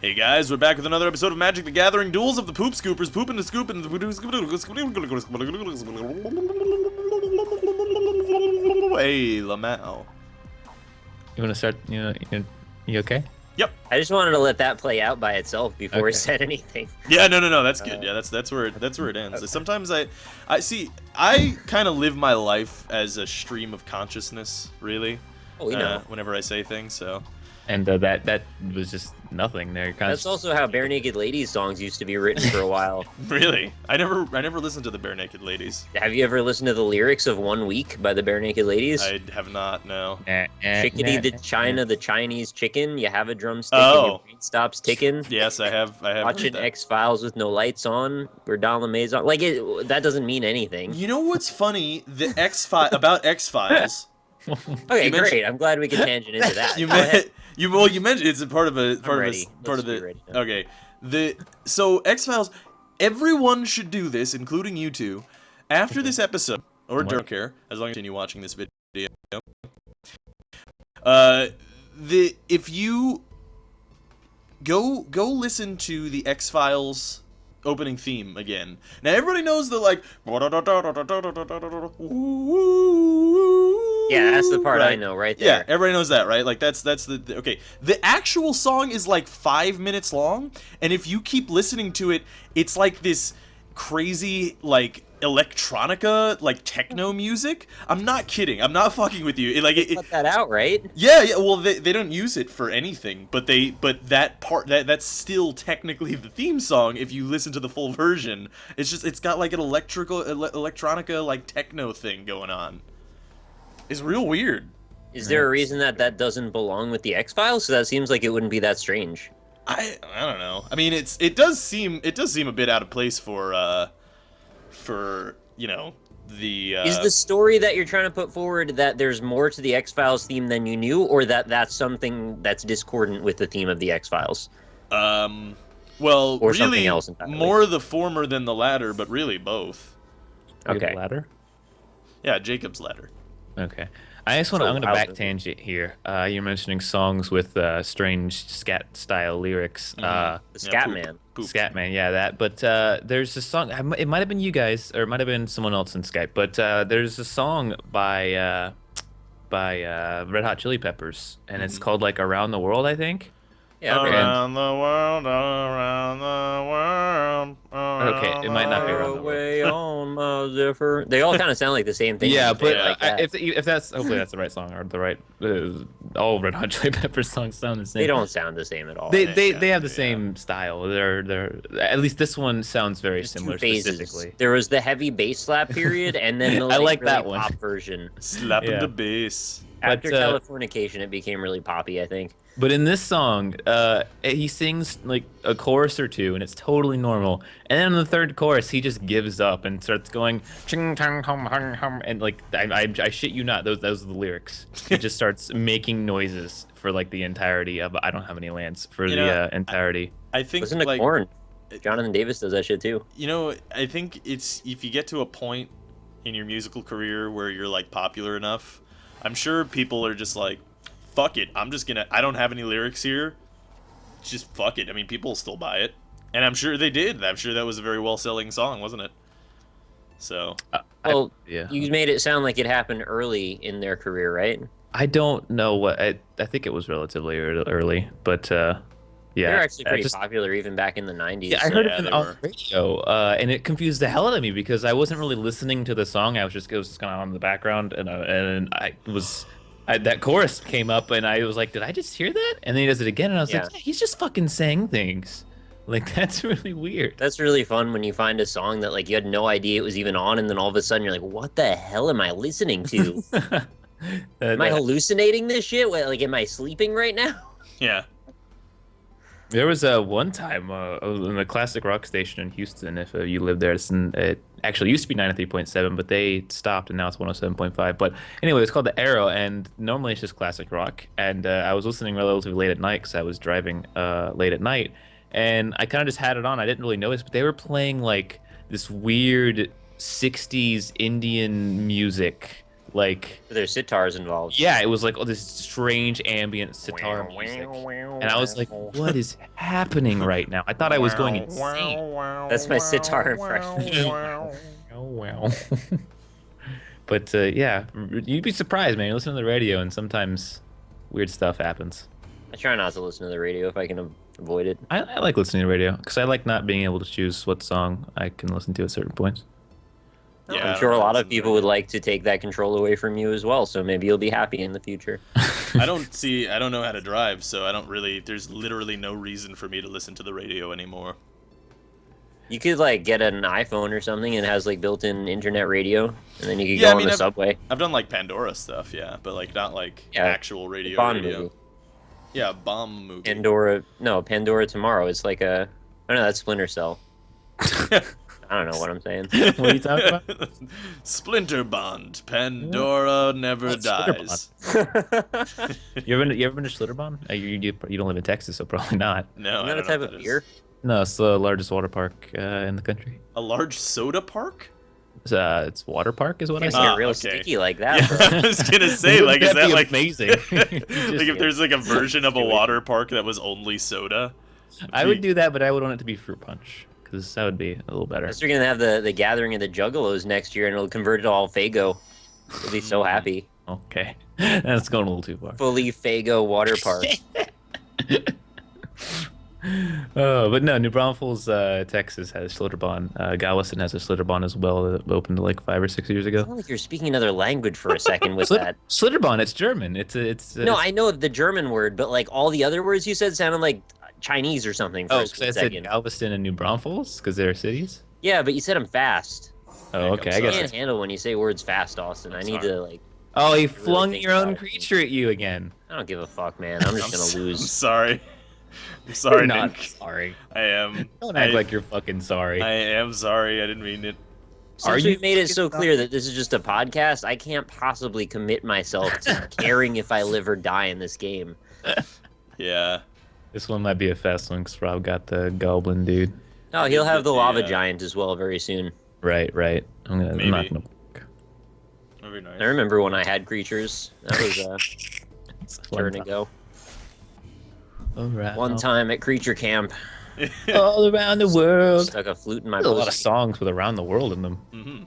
Hey guys, we're back with another episode of Magic the Gathering Duels of the Poop Scoopers. Poop and the Scoop and the Hey, Lamau. You want to start? You okay? Yep. I just wanted to let that play out by itself before he said anything. Yeah, no, that's good. Yeah, that's where it ends. Okay. Sometimes I see. I kind of live my life as a stream of consciousness, really. Oh, we know. Whenever I say things, so. And that was just nothing there. That's also how Bare Naked Ladies songs used to be written for a while. Really? I never listened to the Bare Naked Ladies. Have you ever listened to the lyrics of 1 Week by the Bare Naked Ladies? I have not, no. Chickadee the China, the Chinese chicken. You have a drumstick and your brain stops ticking. Yes, I have. Watching X-Files with no lights on or Donald Mays on. Like, that doesn't mean anything. You know what's funny? The about X-Files. Okay, great. I'm glad we can tangent into that. You mentioned it's a part of the. Okay, so X-Files. Everyone should do this, including you two. After this episode, or don't care, as long as you continue watching this video. If you go listen to the X-Files opening theme again. Now everybody knows the like. Yeah, that's the part I know right there. Yeah, everybody knows that, right? Like that's the okay. The actual song is like 5 minutes long, and if you keep listening to it, it's like this crazy like electronica, like techno music. I'm not kidding. I'm not fucking with you. Cut that out, right? Yeah. Well, they don't use it for anything, but that part that's still technically the theme song. If you listen to the full version, it's got like an electronica like techno thing going on. It's real weird. Is there a reason that doesn't belong with the X-Files? So that seems like it wouldn't be that strange. I don't know. I mean, it does seem a bit out of place for you know the. Is the story that you're trying to put forward that there's more to the X-Files theme than you knew, or that's something that's discordant with the theme of the X-Files? Well, or really, something else entirely. More the former than the latter, but really both. Okay. The ladder? Yeah, Jacob's ladder. Okay. I'm going to back tangent here. You're mentioning songs with strange scat style lyrics. The Scatman. Scatman, yeah, that. But there's a song. It might have been you guys, or it might have been someone else in Skype. But there's a song by Red Hot Chili Peppers, and it's called like "Around the World," I think. Yeah, around the world, around the world. Okay, it might not be around the world. They all kind of sound like the same thing. Yeah, but like if that's hopefully that's the right song or the right. All Red Hot Chili Peppers songs sound the same. They don't sound the same at all. They have the same style. They're at least this one sounds very similar. Specifically, there was the heavy bass slap period, and then the I like really that one pop version. Slapping the bass. After Californication, it became really poppy, I think. But in this song, he sings like a chorus or two, and it's totally normal. And then in the third chorus, he just gives up and starts going ching tang hum hum hum, and like I shit you not, those are the lyrics. He just starts making noises for like the entirety of I don't have any lands for the entirety. I think listen to Korn. Jonathan Davis does that shit too. You know, I think it's if you get to a point in your musical career where you're like popular enough, I'm sure people are just like, fuck it, I don't have any lyrics here, just fuck it. I mean, people will still buy it, and I'm sure they did. I'm sure that was a very well-selling song, wasn't it? So you made it sound like it happened early in their career, right? I don't know what I think it was relatively early, but yeah, they're actually pretty popular even back in the 90s. Yeah, I heard it on the radio, and it confused the hell out of me because I wasn't really listening to the song. It was just kind of on the background, and that chorus came up, and I was like, did I just hear that? And then he does it again, and I was like, yeah, he's just fucking saying things. Like, that's really weird. That's really fun when you find a song that, like, you had no idea it was even on, and then all of a sudden you're like, what the hell am I listening to? Am I hallucinating this shit? Like, am I sleeping right now? Yeah. There was one time in the classic rock station in Houston, if you lived there, it actually used to be 93.7, but they stopped and now it's 107.5. But anyway, it's called The Arrow, and normally it's just classic rock. And I was listening relatively late at night because I was driving late at night, and I kind of just had it on. I didn't really notice, but they were playing like this weird 60s Indian music, like There's sitars involved. yeah, it was like this strange ambient sitar music, and I was like, what is happening right now? I thought I was going insane. That's my sitar impression. Wow. But yeah, you'd be surprised, man. You listen to the radio, and sometimes weird stuff happens. I try not to listen to the radio if I can avoid it. I like listening to radio because I like not being able to choose what song I can listen to at certain points. Yeah, I'm sure a lot of people would like to take that control away from you as well, so maybe you'll be happy in the future. I don't know how to drive, so there's literally no reason for me to listen to the radio anymore. You could like get an iPhone or something and it has like built-in internet radio, and then you could go on the subway. I've done like Pandora stuff, yeah, but like not like actual radio. Bond movie. Yeah, bomb movie. Pandora Tomorrow. It's like a. Oh no, that's Splinter Cell. I don't know what I'm saying. What are you talking about? Splinter Bond. Pandora never dies. You ever been to Schlitterbahn? You don't live in Texas, so probably not. No, Isn't that a type of beer? No, it's the largest water park in the country. A large soda park? It's water park, is what I Can't said. get real sticky like that. Yeah, I was gonna say, like, is that like amazing? like if there's like a version of a water park that was only soda? I would do that, but I would want it to be fruit punch because that would be a little better. Unless you're gonna have the gathering of the Juggalos next year, and it'll convert to all Fago. You'll be so happy. Okay, that's going a little too far. Fully Fago water park. Oh, but no, New Braunfels, Texas has Schlitterbahn. Galveston has a Schlitterbahn as well that opened like 5 or 6 years ago. It's not like you're speaking another language for a second with that. Schlitterbahn, it's German. No, I know the German word, but like all the other words you said sounded like Chinese or something. Oh, because I said Galveston and New Braunfels because they're cities. Yeah, but you said them fast. Oh, okay. I I guess can't handle when you say words fast, Austin. I need to like. Oh, he flung your own creature at you again. I don't give a fuck, man. I'm just gonna lose. I'm sorry. I'm sorry, You're not Nick. sorry. I am. Don't act like you're fucking sorry. I am sorry. I didn't mean it. Since we've made it so clear that this is just a podcast, I can't possibly commit myself to caring if I live or die in this game. Yeah. This one might be a fast one because Rob got the goblin dude. Oh, he'll have the lava giant as well very soon. Right. I'm not gonna. That'd be nice. I remember when I had creatures. That was a turn ago. One time at creature camp. All around the world. Stuck a flute in my There's a lot of songs with "around the world" in them. Mm-hmm.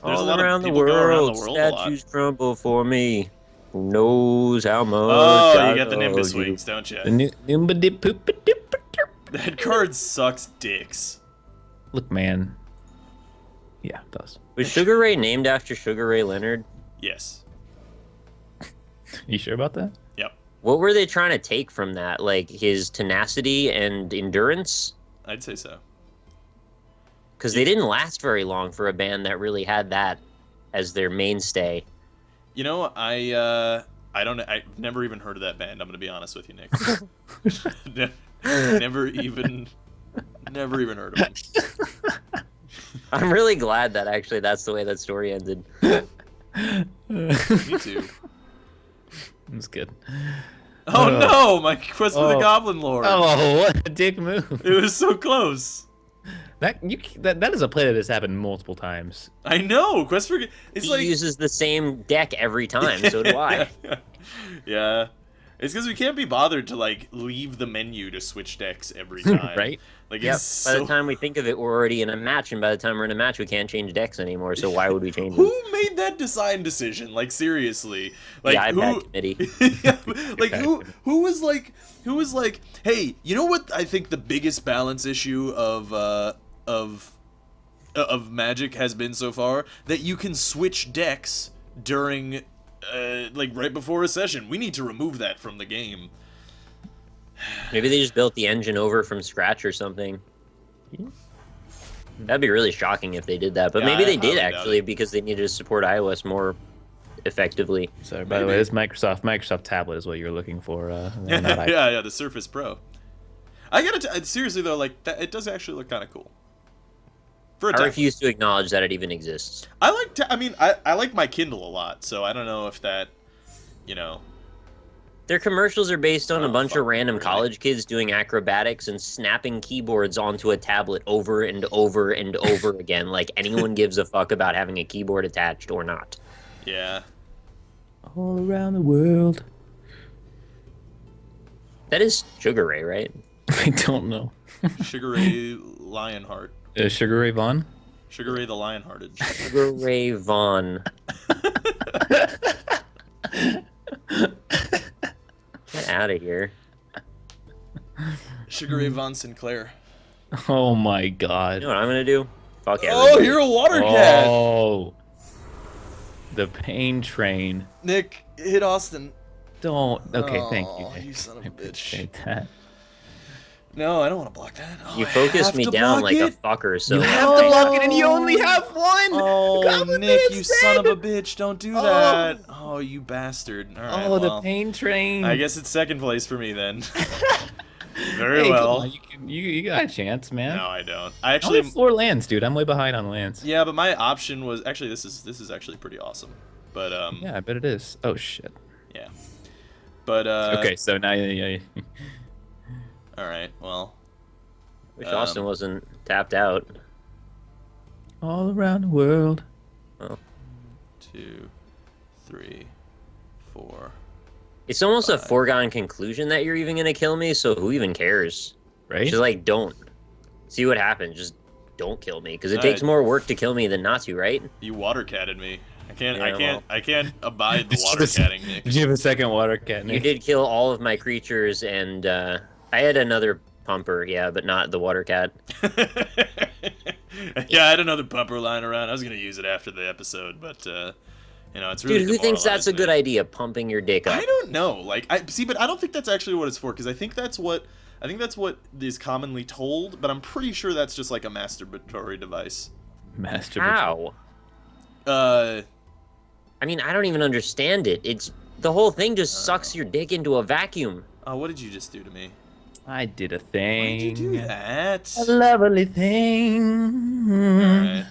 All around the world, statues crumble for me. Who knows how much? Oh, you got the Nimbus wings, don't you? That card sucks dicks. Look, man. Yeah, it does. Was Sugar Ray named after Sugar Ray Leonard? Yes. You sure about that? Yep. What were they trying to take from that? Like his tenacity and endurance? I'd say so. Because they didn't last very long for a band that really had that as their mainstay. You know, I don't know. I've never even heard of that band. I'm gonna be honest with you, Nick. never even heard of them. I'm really glad that actually that's the way that story ended. Me too. That's good. Oh no! My quest for the Goblin Lord. Oh, what a dick move! It was so close. That is a play that has happened multiple times. I know. Quest for he uses the same deck every time. So do I. Yeah. It's because we can't be bothered to like leave the menu to switch decks every time. Right? Like By it's the time we think of it, we're already in a match, and by the time we're in a match, we can't change decks anymore. So why would we change them? Who made that design decision? Like seriously, like the iPad committee. Yeah, like who was like, hey, you know what? I think the biggest balance issue of Magic has been so far that you can switch decks during like right before a session. We need to remove that from the game. Maybe they just built the engine over from scratch or something. That'd be really shocking if they did that, but maybe they did actually because they needed to support iOS more effectively. Sorry, by the way, this Microsoft tablet is what you're looking for. Yeah, the Surface Pro. I gotta seriously though, like that, it does actually look kind of cool. I refuse to acknowledge that it even exists. I like my Kindle a lot, so I don't know if that, you know. Their commercials are based on a bunch of random college kids doing acrobatics and snapping keyboards onto a tablet over and over and over again, like anyone gives a fuck about having a keyboard attached or not. Yeah. All around the world. That is Sugar Ray, right? I don't know. Sugar Ray Lionheart. Sugar Ray Vaughn? Sugar Ray the Lionhearted. Sugar Ray Vaughn. Get out of here. Sugar Ray Von Sinclair. Oh my god. You know what I'm gonna do? Fuck Oh, everybody. you're a water cat. Oh. The pain train. Nick, hit Austin. Don't. Okay, thank you. Oh, Nick. you son of I a bitch. appreciate that. No, I don't want to block that. Oh, You I focused have me to down block like a it? fucker, so You have to block it and you only have one! Oh, Goblin Nick, Man's you son of a dead! bitch. Don't do that. Oh, you bastard. All right, Oh, the well, pain train. I guess it's second place for me then. Very Hey, come well. on, you got a chance, man. No, I don't. Only I actually... 4 lands, dude. I'm way behind on lands. Yeah, but my option was... Actually, this is actually pretty awesome. But, Yeah, I bet it is. Oh, shit. yeah. But, Okay, so now you... All right, well... Wish Austin wasn't tapped out. All around the world. 2, 3, 4... It's almost a foregone conclusion that you're even gonna kill me, so who even cares? Right? Just like, don't. See what happens. Just don't kill me, because it takes more work to kill me than not to, right? You water catted me. Yeah, I can't abide the water catting, Nick. Did you have a second water cat, Nick? You did kill all of my creatures, and I had another pumper, yeah, but not the water cat. Yeah, I had another pumper lying around. I was gonna use it after the episode, but you know, it's really. Dude, who thinks that's a good demoralized idea, pumping your dick up? me. I don't know. Like, I see, but I don't think that's actually what it's for, because I think that's what is commonly told, but I'm pretty sure that's just like a masturbatory device. Masturbatory. How? I mean, I don't even understand it. It's the whole thing just sucks your dick into a vacuum. Oh, what did you just do to me? I did a Why thing. did you do that? A lovely thing. Alright.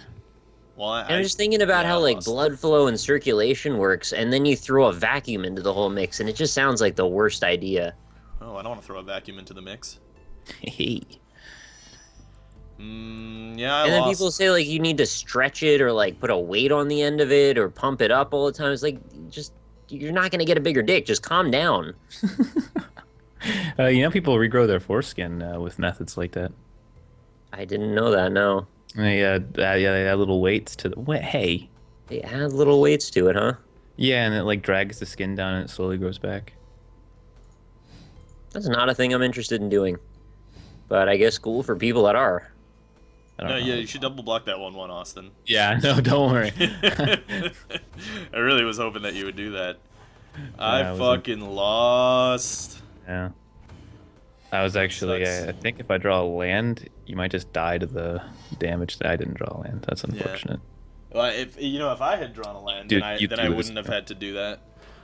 Well, And I'm just thinking about how like blood flow and circulation works, and then you throw a vacuum into the whole mix, and it just sounds like the worst idea. Oh, I don't want to throw a vacuum into the mix. Hey. Yeah, I And then lost. people say like you need to stretch it or like put a weight on the end of it or pump it up all the time. It's like just you're not gonna get a bigger dick. Just calm down. You know, people regrow their foreskin with methods like that. I didn't know that. No, They add little weights to the. Hey. they add little weights to it, huh? Yeah, and it like drags the skin down and it slowly grows back. That's not a thing I'm interested in doing. But I guess cool for people that are. I don't No, know. yeah, you should double block that 1/1, Austin. Yeah, no, don't worry. I really was hoping that you would do that. I I was fucking lost. Yeah. I was actually, Sucks. I think if I draw a land, you might just die to the damage that I didn't draw a land. That's unfortunate. Well, if I had drawn a land, Dude, then you I lose. wouldn't have had to do that.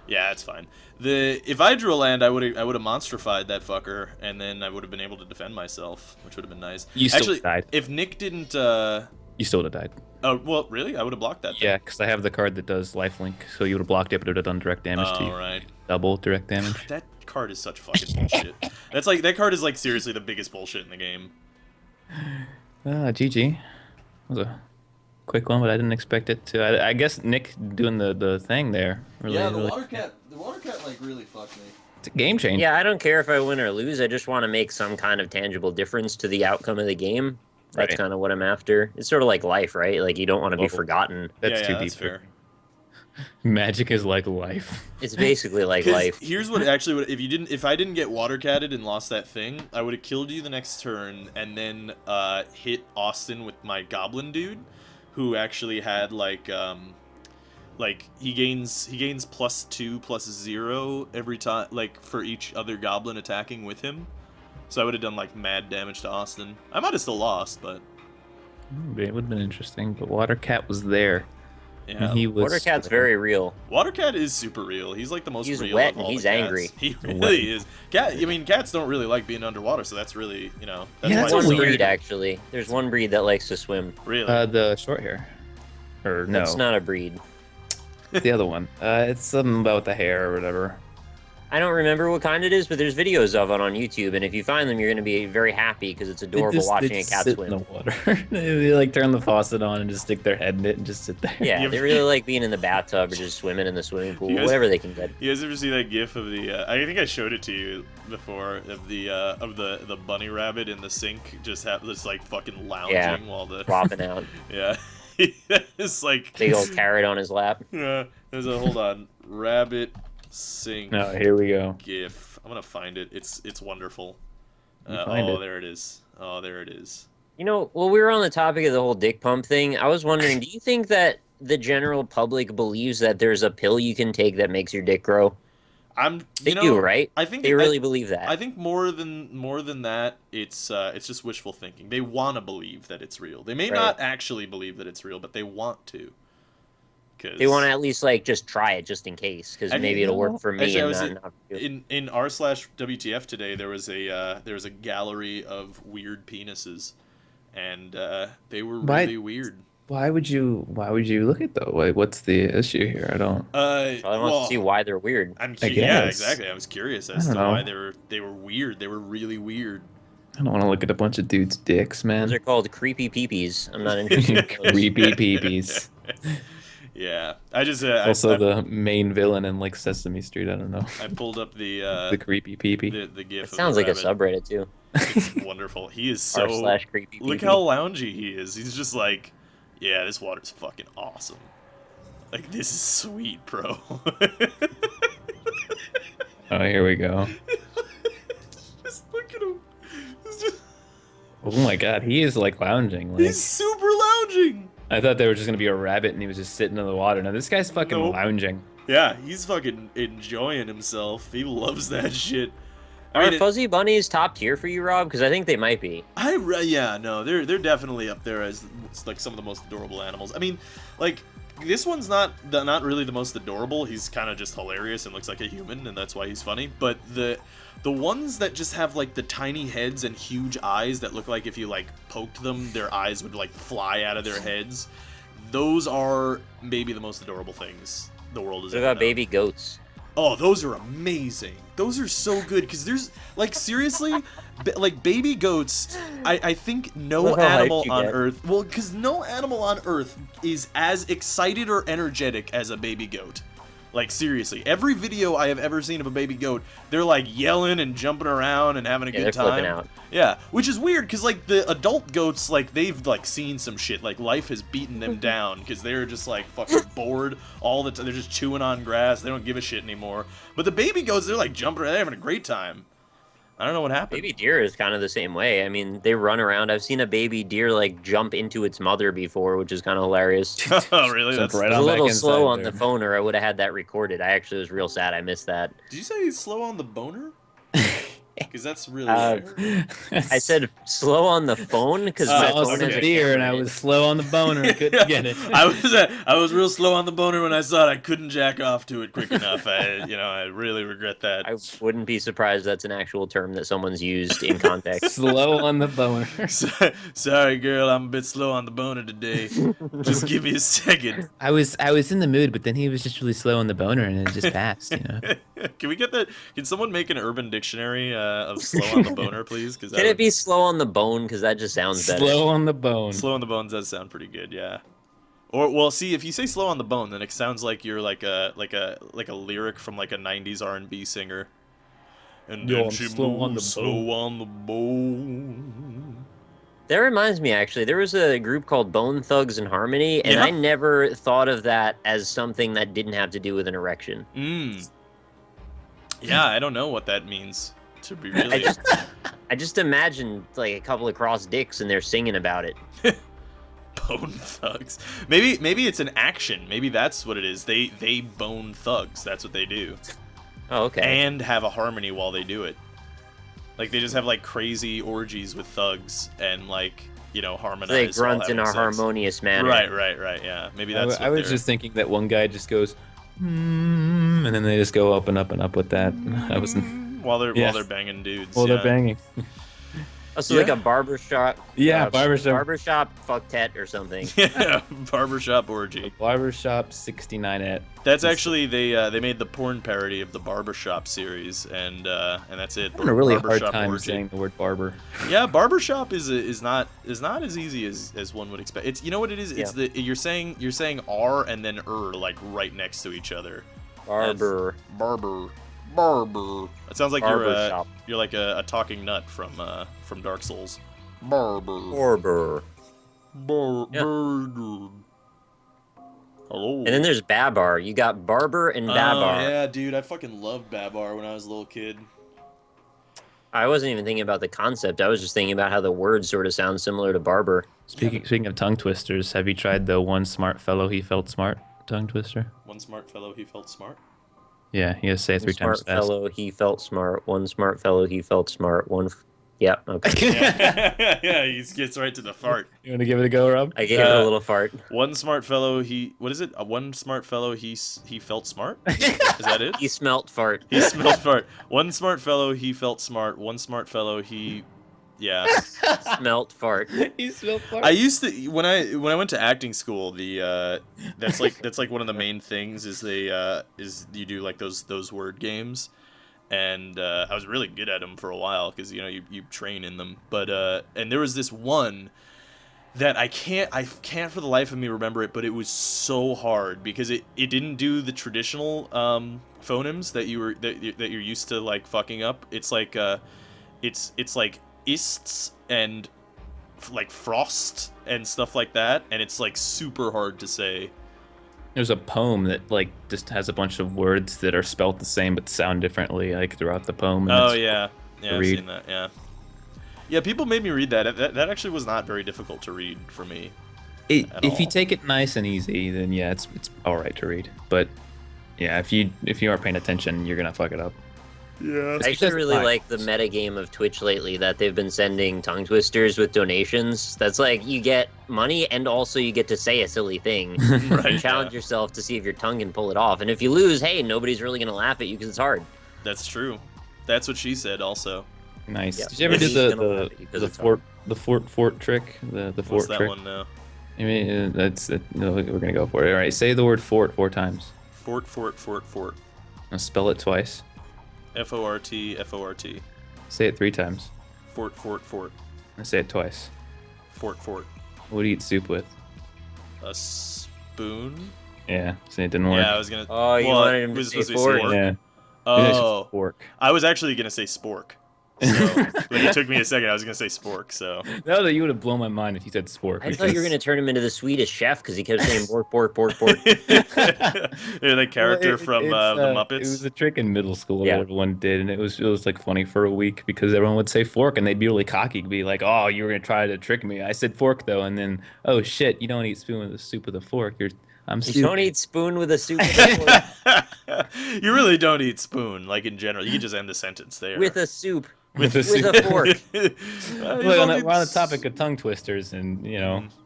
Yeah, it's fine. If I drew a land, I would have monstrified that fucker, and then I would have been able to defend myself, which would have been nice. You still Actually, died. if Nick didn't, You still would have died. oh well, really, I would have blocked that. Then. Yeah, because I have the card that does lifelink, so you would have blocked it, but it would have done direct damage to you. right. Double direct damage. That card is such fucking bullshit. That card is like seriously the biggest bullshit in the game. GG. That was a quick one, but I didn't expect it to. I guess Nick doing the thing there. Really, really, the water cat like really fucked me. it's a game changer. Yeah, I don't care if I win or lose. I just want to make some kind of tangible difference to the outcome of the game. That's Right. kind of what I'm after. It's sort of like life, right? Like you don't want to be Well, forgotten. That's yeah, too that's deep. fair. Magic is like life. It's basically like 'Cause life. Here's what actually would if I didn't get water catted and lost that thing, I would have killed you the next turn and then hit Austin with my goblin dude, who actually had like he gains +2/+0 every time, like for each other goblin attacking with him. So I would have done like mad damage to Austin. I might have still lost, but It would have been interesting, but Water Cat was there. yeah. And he was. Water Cat's very real. Water Cat is super real. He's like the most He's real wet of and all he's the cats. angry. He really is. Cats don't really like being underwater, so that's really, that's Yeah, why that's it's One a so weird- breed, actually. There's one breed that likes to swim. really. The short hair. Or no, It's not a breed. the other one. It's something about the hair or whatever. I don't remember what kind it is, but there's videos of it on YouTube, and if you find them, you're going to be very happy because it's adorable watching a cat sit swim. in the water. They like turn the faucet on and just stick their head in it and just sit there. Yeah, they really like being in the bathtub or just swimming in the swimming pool, whatever they can get. You guys ever see that GIF of the? I think I showed it to you before of the bunny rabbit in the sink, just like fucking lounging while the flopping out. Yeah, it's like big old carrot on his lap. Yeah, there's a hold on rabbit sink. No, here we go. GIF. I'm gonna find it. It's wonderful. Find it. There it is. Oh, there it is. You know, while we were on the topic of the whole dick pump thing, I was wondering, do you think that the general public believes that there's a pill you can take that makes your dick grow? They do, right? I think they really believe that. I think more than that, it's just wishful thinking. They want to believe that it's real. They may not actually believe that it's real, but they want to. They want to at least like just try it just in case, because maybe it'll work for me. Actually, not for you. in r/WTF today, there was a gallery of weird penises, and they were really weird. Why would you look at those? Like, what's the issue here? I don't. I want to see why they're weird. Yeah, exactly. I was curious as to why they were weird. They were really weird. I don't want to look at a bunch of dudes' dicks, man. Those are called creepy peepees. I'm not interested in those. Creepy peepees. Yeah, I just also the main villain in like Sesame Street. I don't know. I pulled up the creepy peepee. The GIF. It sounds like a subreddit too. It's wonderful. He is so r/creepy. Look how loungy he is. He's just like, yeah, this water's fucking awesome. Like, this is sweet, bro. Oh, here we go. Just look at him. Oh my god, he is like lounging. Like, he's super lounging. I thought they were just gonna be a rabbit and he was just sitting in the water. Now this guy's fucking lounging. Yeah, he's fucking enjoying himself. He loves that shit. Are fuzzy bunnies top tier for you, Rob? Because I think they might be. Yeah, no, they're definitely up there as like some of the most adorable animals. I mean, like, this one's not really the most adorable. He's kind of just hilarious and looks like a human, and that's why he's funny. But the ones that just have like the tiny heads and huge eyes that look like if you like poked them, their eyes would like fly out of their heads. Those are maybe the most adorable things the world has ever known. What about baby goats? Oh, those are amazing. Those are so good because there's like seriously, like baby goats. I think no animal on Earth. Well, because no animal on Earth is as excited or energetic as a baby goat. Like, seriously, every video I have ever seen of a baby goat, they're like yelling and jumping around and having a good time. Flipping out. Yeah, which is weird because like the adult goats, like they've like seen some shit. Like life has beaten them down because they're just like fucking bored all the time. They're just chewing on grass. They don't give a shit anymore. But the baby goats, they're like jumping around, they're having a great time. I don't know what happened. Baby deer is kind of the same way. I mean, they run around. I've seen a baby deer like jump into its mother before, which is kind of hilarious. Oh, really? That's right. A little slow on the phone, or I would have had that recorded. I actually was real sad. I missed that. Did you say he's slow on the boner? Because that's really rare. I said slow on the phone because my phone is a deer, and I was slow on the boner. I couldn't get it. I was real slow on the boner when I saw it. I couldn't jack off to it quick enough. I really regret that. I wouldn't be surprised that's an actual term that someone's used in context. Slow on the boner. Sorry, girl, I'm a bit slow on the boner today. Just give me a second. I was in the mood, but then he was just really slow on the boner, and it just passed. You know. Can we get that? Can someone make an Urban Dictionary of slow on the boner, please? Can it be slow on the bone? Because that just sounds better. Slow on the bone. Slow on the bone does sound pretty good, yeah. Or well, see, if you say slow on the bone, then it sounds like you're like a lyric from like a '90s R&B singer. And then she moves slow on the bone. That reminds me, actually, there was a group called Bone Thugs and Harmony, and I never thought of that as something that didn't have to do with an erection. Yeah, I don't know what that means, to be really. I just imagined like a couple of crossed dicks and they're singing about it. Bone thugs. Maybe it's an action. Maybe that's what it is. They bone thugs. That's what they do. Oh, okay. And have a harmony while they do it. Like they just have like crazy orgies with thugs and like, you know, harmonize. They grunt in a harmonious manner. Right. Yeah. Maybe that's. I was just thinking that one guy just goes, and then they just go up and up and up with that. I was while they're banging dudes. While they're banging. Also, like a barbershop. Yeah, barbershop. Barbershop fucktet or something. Yeah, barbershop orgy. Barbershop 69 That's actually they made the porn parody of the barbershop series, and that's it. I'm having a really hard Barbershop time orgy. saying the word barber. Yeah, barbershop is not as easy as one would expect. It's, you know what it is? It's you're saying R and then like right next to each other. Barber. Barber. It sounds like Barbershop. you're like a talking nut from Dark Souls. Barber. Barber. Hello. And then there's Babar. You got Barber and Babar. Oh, yeah, dude. I fucking loved Babar when I was a little kid. I wasn't even thinking about the concept. I was just thinking about how the words sort of sound similar to Barber. Speaking of tongue twisters, have you tried the one smart fellow he felt smart tongue twister? One smart fellow, he felt smart. Yeah, you gotta say it 3 times Smart fast. fellow, he felt smart. One smart fellow, he felt smart. Yeah, okay. Yeah, he gets right to the fart. You want to give it a go, Rob? I gave it a little fart. One smart fellow, what is it? One smart fellow, he felt smart? Is that it? He smelt fart. He smelled fart. One smart fellow, he felt smart. One smart fellow, yeah. Smelt fart. He smelled fart. I used to when I went to acting school, that's like one of the main things is you do like those word games. And I was really good at them for a while because you train in them. But and there was this one that I can't for the life of me remember it, but it was so hard because it didn't do the traditional phonemes that you're used to like fucking up. It's like it's like ists and like frost and stuff like that, and it's like super hard to say. There's a poem that like just has a bunch of words that are spelt the same but sound differently like throughout the poem. And Yeah, I've seen that. Yeah. People made me read that. That actually was not very difficult to read for me. If you take it nice and easy, then yeah, it's all right to read. But yeah, if you aren't paying attention, you're gonna fuck it up. Yeah. I actually really like the metagame of Twitch lately that they've been sending tongue twisters with donations. That's like you get money and also you get to say a silly thing. Right, and challenge yourself to see if your tongue can pull it off. And if you lose, hey, nobody's really going to laugh at you because it's hard. That's true. That's what she said also. Nice. Yeah. Did you ever do the fort trick? The What's fort that trick? one now? I mean, no, we're gonna go for it. All right, say the word fort 4 times. Fort. Now spell it twice. Fort. Say it 3 times. Fort. And say it twice. Fort. What do you eat soup with? A spoon? Yeah, see, it didn't work. Yeah, I was gonna. Oh, you wanted him to was say supposed to be fork? Yeah. Oh, Fork. I was actually gonna say spork. So, like, it took me a second. I was gonna say spork. So. No, that you would have blown my mind if you said spork. I thought you were going to turn him into the Swedish chef because he kept saying bork. They're the character from the Muppets. It was a trick in middle school Yeah. that everyone did, and it was like funny for a week because everyone would say fork, and they'd be really cocky, be like, "Oh, you were gonna try to trick me." I said fork though, and then, "Oh shit, you don't eat spoon with a soup with a fork. I'm You stupid." don't eat spoon with a soup with a fork. You really don't eat spoon, like in general. You can just end the sentence there. With a soup. With a With a fork. Look, we're on the topic of tongue twisters, and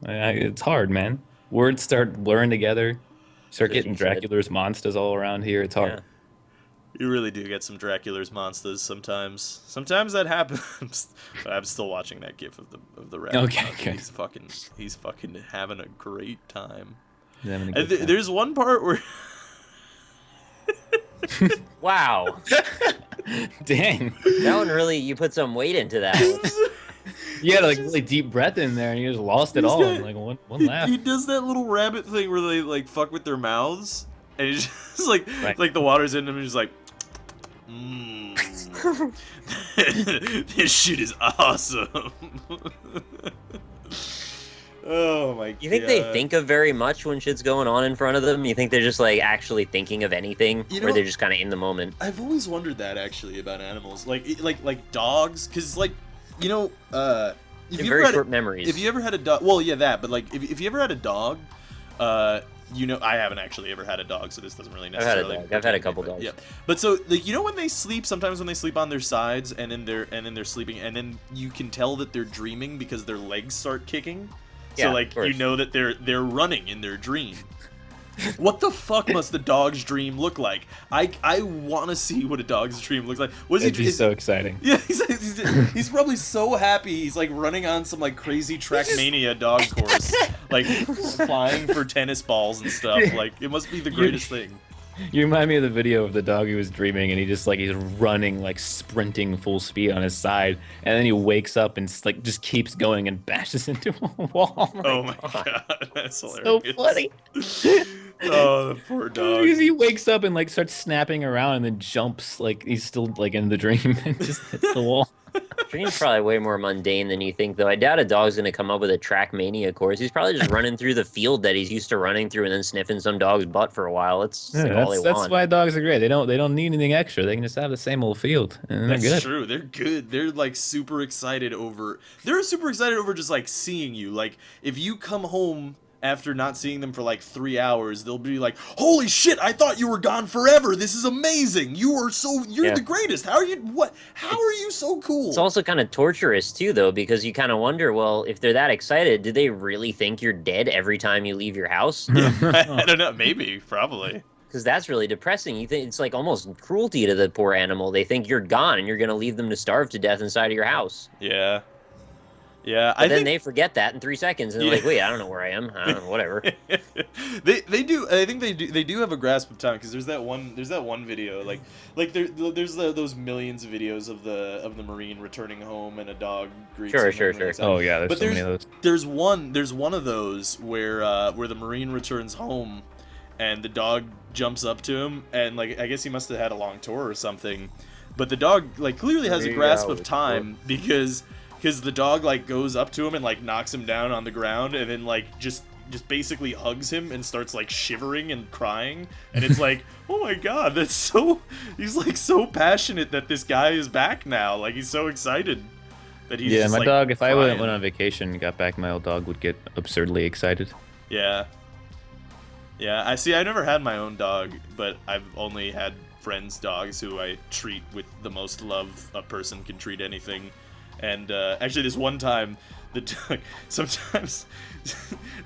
it's hard, man. Words start blurring together. Start getting Dracula's monsters all around here. It's hard. You really do get some Dracula's monsters sometimes. Sometimes that happens. But I'm still watching that gif of the rabbit. Okay, good. He's fucking having a great time. He's having a good time. There's one part where Wow. Dang. That one really, you put some weight into that one. You had like really deep breath in there, and you just lost it all in like one laugh. he does that little rabbit thing where they like fuck with their mouths, and it's just like the water's in them, and he's like, this shit is awesome. Oh my god. You think they think of very much when shit's going on in front of them? You think they're just like actually thinking of anything, or they're just kind of in the moment? I've always wondered that actually about animals, like dogs, because like Very short memories. If you ever had a dog, well, yeah, that, but like if you ever had a dog, I haven't actually ever had a dog, so this doesn't really necessarily. I've had a couple dogs. Yeah, but so like when they sleep, sometimes when they sleep on their sides, and then they're sleeping, and then you can tell that they're dreaming because their legs start kicking. So Yeah, like of course. you know that they're running in their dream. What the fuck must the dog's dream look like? I want to see what a dog's dream looks like. What is It'd be so exciting. Yeah, he's probably so happy. He's like running on some like crazy Trackmania dog course, like flying for tennis balls and stuff. Like it must be the greatest thing. You remind me of the video of the dog who was dreaming, and he's running, like sprinting full speed on his side, and then he wakes up and like just keeps going and bashes into a wall. Oh my god, that's hilarious. So funny. Oh, the poor dog. Because he wakes up and like starts snapping around and then jumps like he's still like in the dream and just hits the wall. Dream's probably way more mundane than you think, though. I doubt a dog's gonna come up with a Trackmania course. He's probably just running through the field that he's used to running through and then sniffing some dog's butt for a while. That's like all they want. That's why dogs are great. They don't need anything extra. They can just have the same old field, and they're That's good. true. They're good. They're like super excited over. They're super excited over just like seeing you. Like if you come home after not seeing them for like 3 hours, they'll be like, "Holy shit! I thought you were gone forever. This is amazing. You're the greatest. How are you so cool?" It's also kind of torturous too, though, because you kind of wonder, well, if they're that excited, do they really think you're dead every time you leave your house? I don't know. Maybe, probably. Because that's really depressing. You think it's like almost cruelty to the poor animal. They think you're gone and you're gonna leave them to starve to death inside of your house. Yeah. Yeah, but then they forget that in 3 seconds, and they're like, "Wait, I don't know where I am. I don't know, whatever." they do. I think they do have a grasp of time, because there's that one video like there's those millions of videos of the Marine returning home and a dog greets him. Sure. Oh yeah, there's so many of those. There's one of those where the Marine returns home, and the dog jumps up to him, and like I guess he must have had a long tour or something, but the dog like clearly has a grasp of time because the dog like goes up to him and like knocks him down on the ground, and then like just basically hugs him and starts like shivering and crying, and it's like, oh my god, he's like so passionate that this guy is back now. Like he's so excited that he's my like, dog. If crying. I went on vacation and got back, my old dog would get absurdly excited. Yeah. I see. I never had my own dog, but I've only had friends' dogs who I treat with the most love a person can treat anything. And actually, this one time, the dog. Sometimes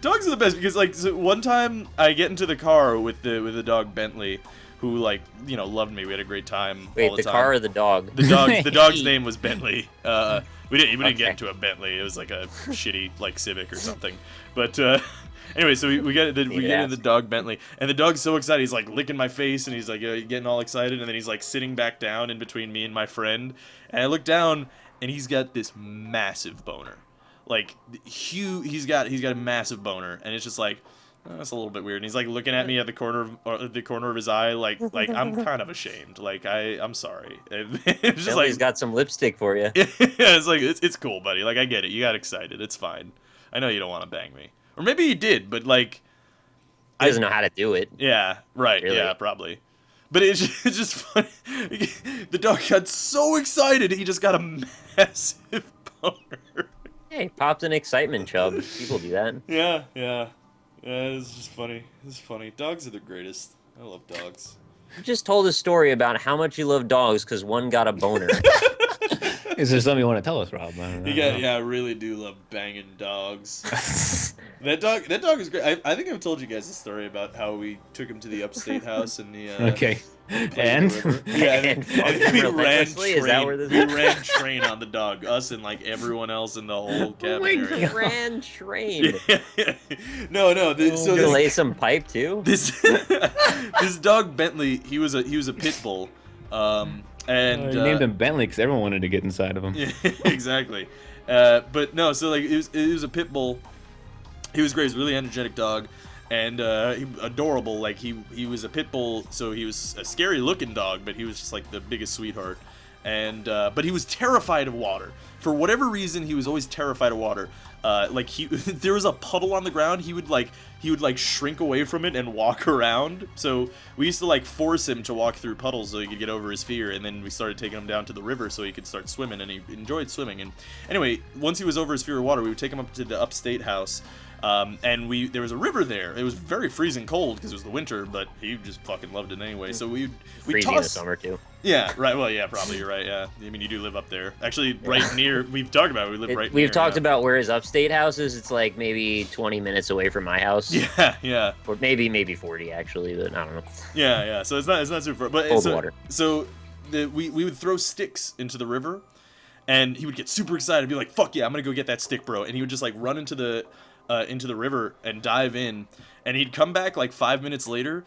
dogs are the best, because like one time I get into the car with the dog Bentley, who like loved me. We had a great time. Wait, all the time. car or the dog? The dog's name was Bentley. We didn't get into a Bentley. It was like a shitty like Civic or something. But anyway, so we get in the dog Bentley, and the dog's so excited. He's like licking my face, and he's like getting all excited, and then he's like sitting back down in between me and my friend, and I look down, and he's got this massive boner, like huge. He's got a massive boner, and it's just like, oh, that's a little bit weird. And he's like looking at me at the corner of his eye, like I'm kind of ashamed. Like I'm sorry. It's just like he's got some lipstick for you. Yeah, it's like it's cool, buddy. Like I get it. You got excited. It's fine. I know you don't want to bang me, or maybe you did, but like he doesn't know how to do it. Yeah, right. Really. Yeah, probably. But it's just funny. The dog got so excited, he just got a massive boner. Hey, popped an excitement chub. People do that. Yeah, it's just funny. It's funny. Dogs are the greatest. I love dogs. You just told a story about how much you love dogs because one got a boner. Is there something you want to tell us, Rob? I really do love banging dogs. That dog is great. I think I've told you guys the story about how we took him to the upstate house and the okay. And we ran train on the dog, us and like everyone else in the whole cabin area. Ran train. No. So you lay some pipe too. This dog Bentley, he was a pit bull. And you named him Bentley because everyone wanted to get inside of him. Yeah, exactly. But no, so like it was a pit bull. He was great. He was a really energetic dog, and adorable. Like he was a pit bull, so he was a scary looking dog, but he was just like the biggest sweetheart. And but he was terrified of water. For whatever reason, he was always terrified of water. Like there was a puddle on the ground, he would shrink away from it and walk around. So we used to like force him to walk through puddles so he could get over his fear, and then we started taking him down to the river so he could start swimming, and he enjoyed swimming. And anyway, once he was over his fear of water, we would take him up to the upstate house. And there was a river there. It was very freezing cold because it was the winter, but he just fucking loved it anyway. So we freezing in the summer too. Yeah, right. Well, yeah, probably you're right. Yeah, I mean, you do live up there. Actually, right near. We've talked about it. We live right. We've near, talked yeah. about where his upstate house is. It's like maybe 20 minutes away from my house. Yeah, yeah. Or maybe 40 actually, but I don't know. Yeah, yeah. So it's not super far. But Cold water. So we would throw sticks into the river, and he would get super excited and be like, "Fuck yeah, I'm gonna go get that stick, bro!" And he would just like run into the river and dive in, and he'd come back like 5 minutes later.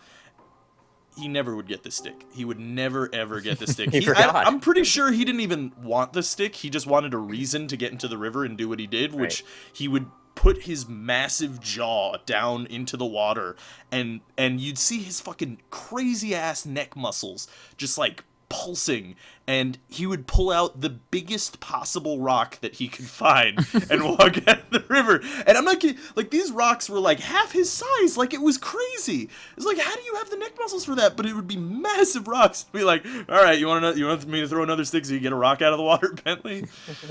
He never would get the stick. He would never, ever get the stick. I'm pretty sure he didn't even want the stick. He just wanted a reason to get into the river and do what he did, which he would put his massive jaw down into the water, and you'd see his fucking crazy-ass neck muscles just, like, pulsing, and he would pull out the biggest possible rock that he could find and walk out of the river. And I'm not kidding, like, these rocks were like half his size. Like, it was crazy. It's like, how do you have the neck muscles for that? But it would be massive rocks. Be like, all right, you want me to throw another stick so you get a rock out of the water, Bentley?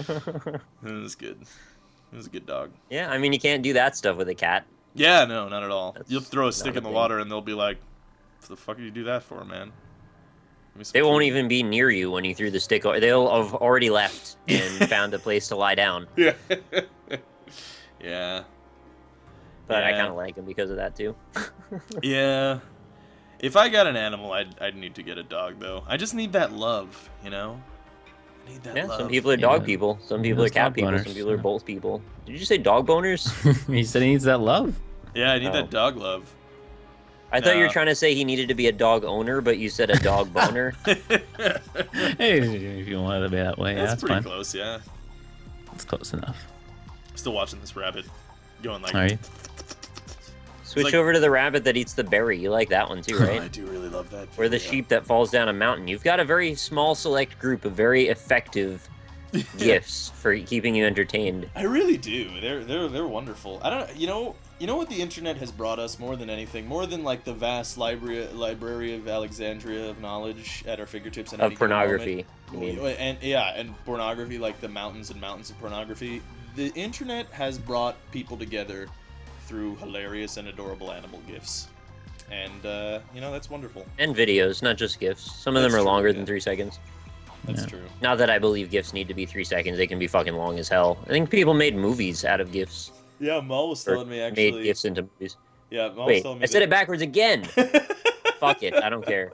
It was good. It was a good dog. Yeah, I mean, you can't do that stuff with a cat. Yeah, no, not at all. That's You'll throw a stick in the thing. water and they'll be like, what the fuck did you do that for, man? They won't even be near you when you threw the stick. They'll have already left and found a place to lie down. Yeah. Yeah. But I kind of like them because of that, too. Yeah. If I got an animal, I'd need to get a dog, though. I just need that love, you know? I need that love. Some people are dog people. Some people are cat people. Some people are both people. Did you just say dog boners? He said he needs that love. Yeah, I need that dog love. I thought you were trying to say he needed to be a dog owner, but you said a dog boner. Hey, if you want it to be that way, That's pretty fine. close, yeah. It's close enough. Still watching this rabbit going like... Are you? Switch over to the rabbit that eats the berry. You like that one too, right? I do really love that. Or the sheep that falls down a mountain. You've got a very small select group of very effective gifts for keeping you entertained. I really do. They're wonderful. I don't. You know what the internet has brought us more than anything, more than like the vast library of Alexandria of knowledge at our fingertips and of pornography. You mean? And pornography, like the mountains and mountains of pornography. The internet has brought people together through hilarious and adorable animal gifs, and that's wonderful. And videos, not just gifs. Some of them are longer than 3 seconds. That's true. Not that I believe gifs need to be 3 seconds. They can be fucking long as hell. I think people made movies out of gifs. Yeah, Mal was telling me actually. Made gifs into movies. Yeah, Mal was Wait, telling me I said it backwards again. Fuck it, I don't care.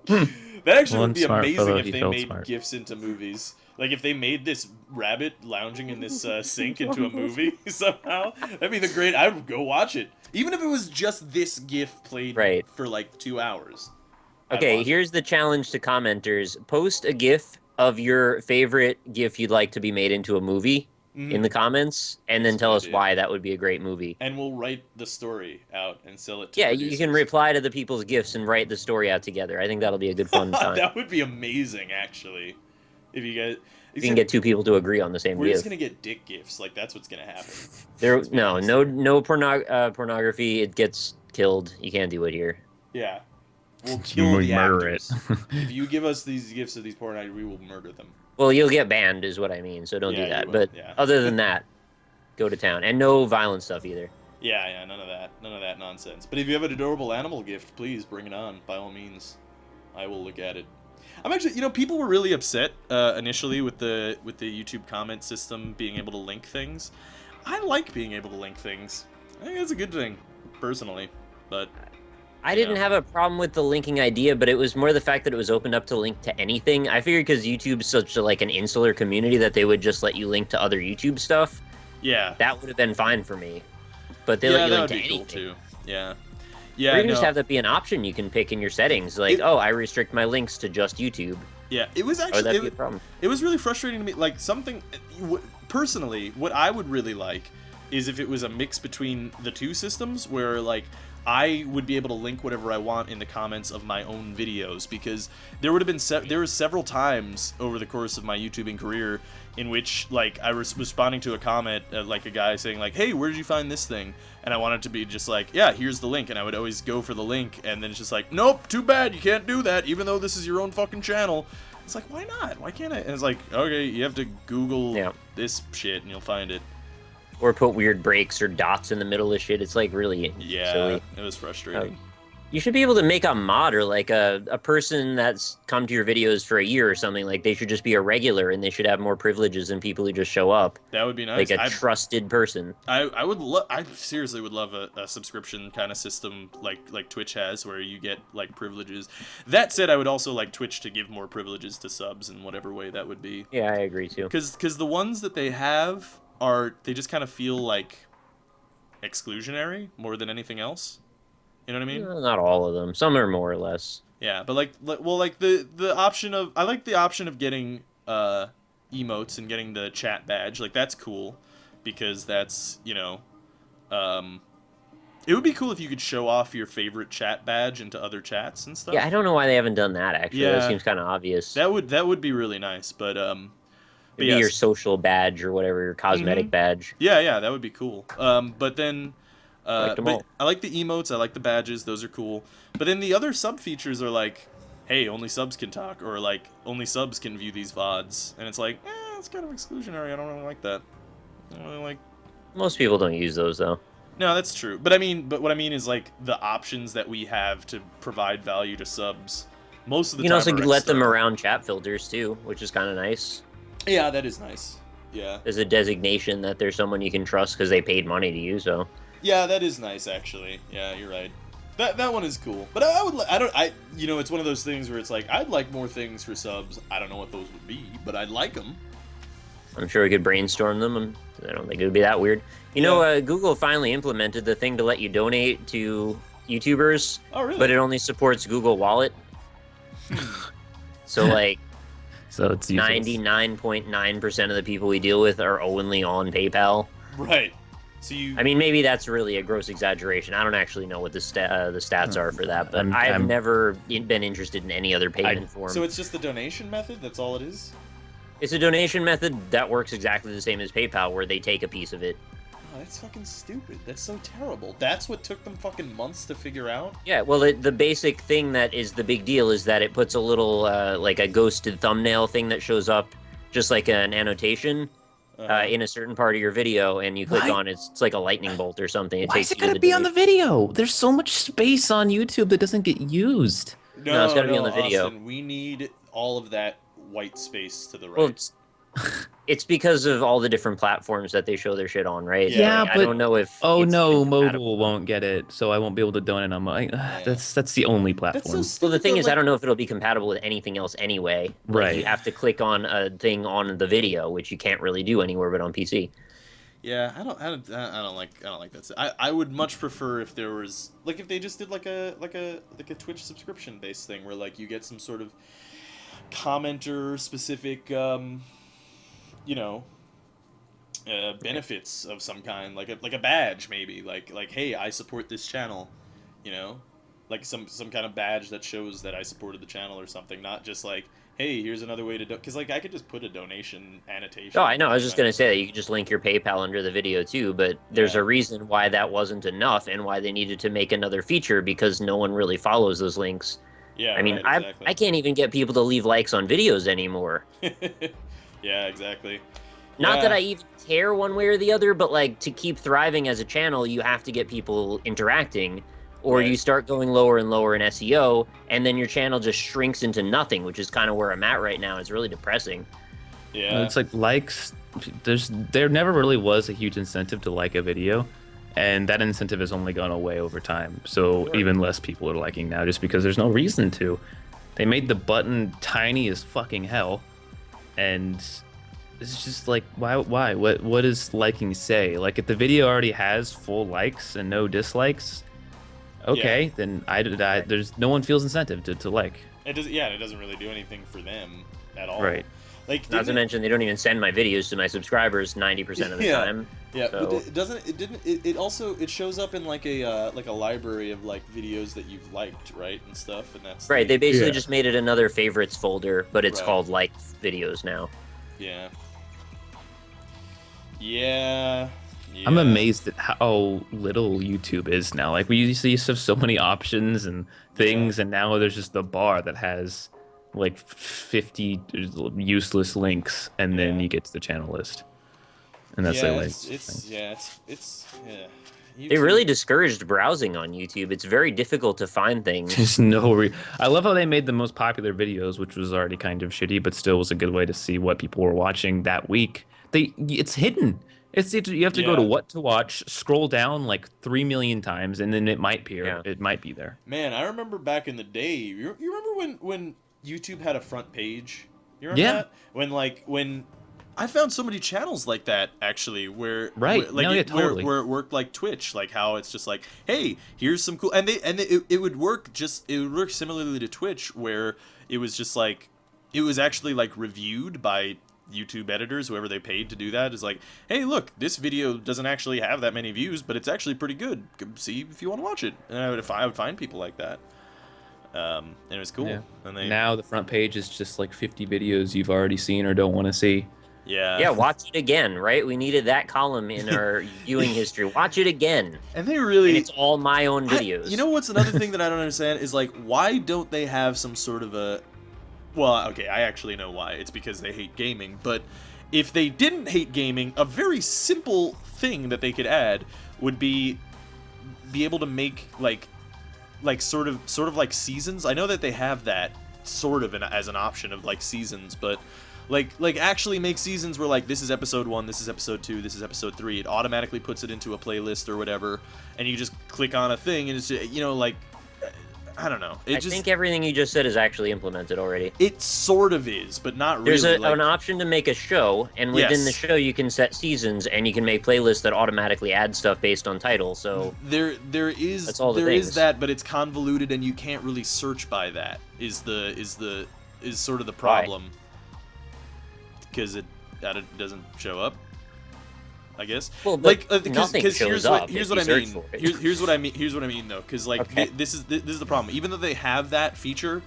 That actually would be smart amazing fellow, if he they felt made smart. gifs into movies. Like if they made this rabbit lounging in this sink into a movie somehow. That'd be the great. I would go watch it, even if it was just this gif played for like 2 hours. Okay, here's the challenge to commenters: post a gif of your favorite gif you'd like to be made into a movie in the comments, and then tell us why that would be a great movie. And we'll write the story out and sell it to producers. You can reply to the people's gifs and write the story out together. I think that'll be a good fun time. That would be amazing, actually. If you guys... You can get 2 people to agree on the same We're gif. just gonna get dick gifs. Like, that's what's gonna happen. No pornography. It gets killed. You can't do it here. Yeah. We'll kill the murder actors. If you give us these gifts of these porn actors, we will murder them. Well, you'll get banned, is what I mean. So don't do that. But other than that, go to town, and no violent stuff either. Yeah, none of that nonsense. But if you have an adorable animal gift, please bring it on. By all means, I will look at it. I'm actually, people were really upset initially with the YouTube comment system being able to link things. I like being able to link things. I think that's a good thing, personally. But I didn't have a problem with the linking idea, but it was more the fact that it was opened up to link to anything. I figured because YouTube's such an insular community that they would just let you link to other YouTube stuff. Yeah. That would have been fine for me. But they let you link to anything. Cool too. Yeah. Yeah. Or you can just have that be an option you can pick in your settings. Like, I restrict my links to just YouTube. Yeah, it was actually... that'd be a problem. It was really frustrating to me. Like, personally, what I would really like is if it was a mix between the two systems where, like, I would be able to link whatever I want in the comments of my own videos, because there would have been there were several times over the course of my YouTubing career in which, like, I was responding to a comment, like a guy saying, like, hey, where did you find this thing? And I wanted to be just like, yeah, here's the link. And I would always go for the link, and then it's just like, nope, too bad, you can't do that, even though this is your own fucking channel. It's like, why not? Why can't I? And it's like, okay, you have to Google this shit, and you'll find it. Or put weird breaks or dots in the middle of shit. It's like really silly. It was frustrating. You should be able to make a mod or like a person that's come to your videos for a year or something. Like they should just be a regular and they should have more privileges than people who just show up. That would be nice. Like a trusted person. I would I seriously would love a subscription kind of system like Twitch has where you get like privileges. That said, I would also like Twitch to give more privileges to subs in whatever way that would be. Yeah, I agree too. Because the ones that they have they just kind of feel like exclusionary more than anything else. You know what I mean? Not all of them. Some are more or less. Yeah, but like the option of I like the option of getting emotes and getting the chat badge. Like that's cool because that's, you know, it would be cool if you could show off your favorite chat badge into other chats and stuff. Yeah, I don't know why they haven't done that actually. Yeah. That seems kind of obvious. That would be really nice, but It'd be your social badge or whatever, your cosmetic badge. Yeah, that would be cool. But then Liked them all. I like the emotes, I like the badges, those are cool. But then the other sub features are like, hey, only subs can talk, or like only subs can view these VODs. And it's like, it's kind of exclusionary. I don't really like that. I don't really like. Most people don't use those though. No, that's true. But what I mean is like the options that we have to provide value to subs. Most of the You time can also are let them external. around chat filters too, which is kind of nice. Yeah, that is nice. Yeah. There's a designation that there's someone you can trust because they paid money to use. So Yeah, that is nice actually. Yeah, you're right. That one is cool. But it's one of those things where it's like I'd like more things for subs. I don't know what those would be, but I'd like them. I'm sure we could brainstorm them. I don't think it would be that weird. Google finally implemented the thing to let you donate to YouTubers. Oh, really? But it only supports Google Wallet. So like So it's useless. 99.9% of the people we deal with are only on PayPal. Right. So I mean, maybe that's really a gross exaggeration. I don't actually know what the stats are for that, but I've never been interested in any other payment form. So it's just the donation method? That's all it is? It's a donation method that works exactly the same as PayPal, where they take a piece of it. Oh, that's fucking stupid. That's so terrible. That's what took them fucking months to figure out? Yeah, well, the basic thing that is the big deal is that it puts a little, like a ghosted thumbnail thing that shows up just like an annotation in a certain part of your video, and you click on it. It's like a lightning bolt or something. Why is it gotta be on the video? There's so much space on YouTube that doesn't get used. No, it's gotta be on the video. Austin, we need all of that white space to the right. Well, it's because of all the different platforms that they show their shit on, right? Yeah, Like, but I don't know if. oh it's no, compatible. mobile won't get it, so I won't be able to donate on my. That's the only platform. That's so stupid. Well, the thing though, is, I don't know if it'll be compatible with anything else anyway. Like, Right. You have to click on a thing on the video, which you can't really do anywhere but on PC. Yeah, I don't like that. I would much prefer if there was like if they just did like a Twitch subscription based thing where like you get some sort of commenter specific benefits of some kind, like a badge maybe, like hey, I support this channel, like some kind of badge that shows that I supported the channel or something, not just like, hey, here's another way to do, because like I could just put a donation annotation. Oh, I know. I was just gonna say that you could just link your PayPal under the video too, but there's a reason why that wasn't enough and why they needed to make another feature, because no one really follows those links. Yeah, I mean, right, exactly. I can't even get people to leave likes on videos anymore. Yeah, exactly. Not that I even care one way or the other, but like to keep thriving as a channel, you have to get people interacting, or Right. you start going lower and lower in SEO, and then your channel just shrinks into nothing, which is kind of where I'm at right now. It's really depressing. Yeah. It's like likes. There never really was a huge incentive to like a video, and that incentive has only gone away over time. So Sure. even less people are liking now, just because there's no reason to. They made the button tiny as fucking hell, and it's just like, why? What does liking say? Like, if the video already has full likes and no dislikes, okay, then there's no one feels incentive to like. It does. Yeah, it doesn't really do anything for them at all. Right. Like, Not to mention, they don't even send my videos to my subscribers 90% of the time. Yeah, So- but it also shows up in like a library of like videos that you've liked, right, and stuff, and that's Right, they basically Yeah. just made it another favorites folder, but it's Right. called like videos now. Yeah. Yeah. I'm amazed at how little YouTube is now. Like, we used to have so many options and things, and now there's just the bar that has like 50 useless links, and then Yeah. you get to the channel list. and that's yeah, their way. it's yeah. They really discouraged browsing on YouTube. It's very difficult to find things. There's I love how they made the most popular videos, which was already kind of shitty, but still was a good way to see what people were watching that week. It's hidden. You have to go to what to watch, scroll down like 3 million times, and then it might appear. Yeah. It might be there. Man, I remember back in the day. You remember when YouTube had a front page? You remember that? When I found so many channels like that actually, where totally. where it worked like Twitch, like how it's just like, hey, here's some cool, and it would work similarly to Twitch, where it was just like, it was actually like reviewed by YouTube editors, whoever they paid to do that, is like, hey, look, this video doesn't actually have that many views, but it's actually pretty good. See if you want to watch it. And I would find people like that. And it was cool. Yeah. And now the front page is just like 50 videos you've already seen or don't want to see. Yeah, watch it again, right? We needed that column in our viewing history. Watch it again. And it's all my own videos. You know what's another thing that I don't understand is, like, why don't they have some sort of a... Well, okay, I actually know why. It's because they hate gaming. But if they didn't hate gaming, a very simple thing that they could add would be able to make, like sort of like seasons. I know that they have that sort of as an option of, like, seasons, but... Like actually make seasons where, like, this is episode 1, this is episode 2, this is episode 3. It automatically puts it into a playlist or whatever, and you just click on a thing, and it's, you know, like, I don't know. I think everything you just said is actually implemented already. It sort of is, but not really. There's an option to make a show, and within the show you can set seasons, and you can make playlists that automatically add stuff based on title. So there is that, but it's convoluted, and you can't really search by that. Is sort of the problem. Why? Because it doesn't show up, I guess. Well, but because here's what I mean. Here's what I mean though. Because, like, this is the problem. Even though they have that feature,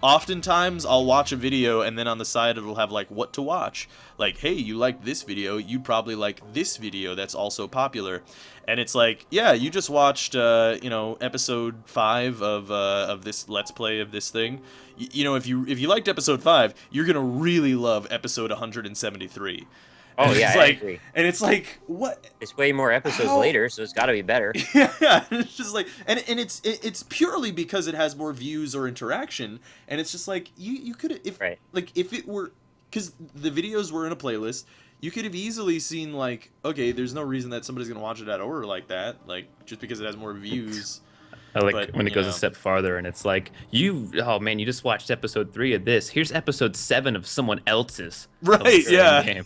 oftentimes I'll watch a video and then on the side it'll have, like, what to watch. Like, hey, you like this video, you'd probably like this video that's also popular. And it's like, yeah, you just watched episode 5 of this Let's Play of this thing. You know, if you liked episode 5, you're gonna really love episode 173. Oh yeah, I agree. And it's like, what? It's way more episodes later, so it's got to be better. Yeah, it's just like, and it's purely because it has more views or interaction, and it's just like you could if it were, because the videos were in a playlist, you could have easily seen, like, okay, there's no reason that somebody's gonna watch it out of order like that, like, just because it has more views. I like when it goes a step farther and it's like, you just watched episode 3 of this. Here's episode 7 of someone else's. Right, yeah. Game.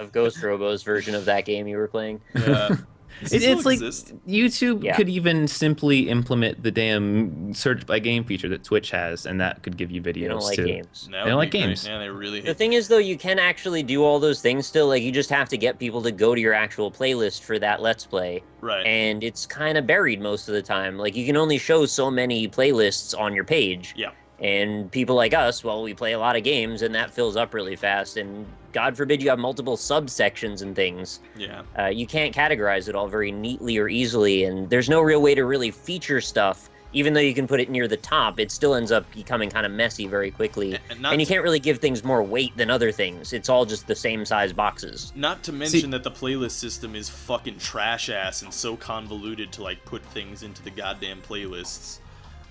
Of Ghost Robo's version of that game you were playing. Yeah. It's like YouTube could even simply implement the damn search by game feature that Twitch has, and that could give you videos. They don't like too. Games. They don't like games. Yeah, they really hate. The thing is, though, you can actually do all those things still. Like, you just have to get people to go to your actual playlist for that Let's Play. Right. And it's kind of buried most of the time. Like, you can only show so many playlists on your page. Yeah. And people like us, well, we play a lot of games, and that fills up really fast. And God forbid you have multiple subsections and things. Yeah. You can't categorize it all very neatly or easily, and there's no real way to really feature stuff. Even though you can put it near the top, it still ends up becoming kind of messy very quickly. And you can't really give things more weight than other things. It's all just the same size boxes. Not to mention that the playlist system is fucking trash ass and so convoluted to, like, put things into the goddamn playlists.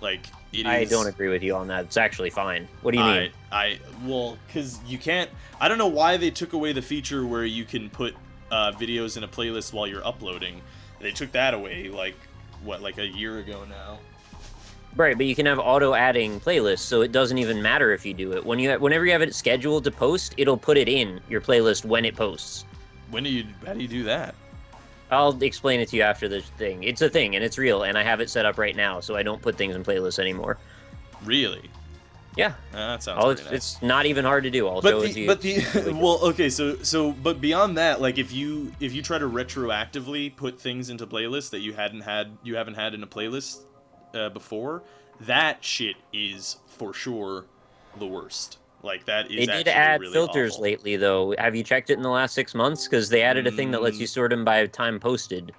Like, I don't agree with you on that. It's actually fine. What do you mean? Well, because you can't... I don't know why they took away the feature where you can put videos in a playlist while you're uploading. They took that away, like a year ago now. Right, but you can have auto-adding playlists, so it doesn't even matter if you do it. Whenever you have it scheduled to post, it'll put it in your playlist when it posts. How do you do that? I'll explain it to you after the thing. It's a thing, and it's real, and I have it set up right now, so I don't put things in playlists anymore. Really? Yeah. That sounds pretty nice. It's not even hard to do. I'll show it to you. Well, okay, but beyond that, like, if you try to retroactively put things into playlists that you haven't had in a playlist before, that shit is for sure the worst. Like, that is They did add really filters awful. lately, though. Have you checked it in the last 6 months? Because they added a thing that lets you sort them by time posted,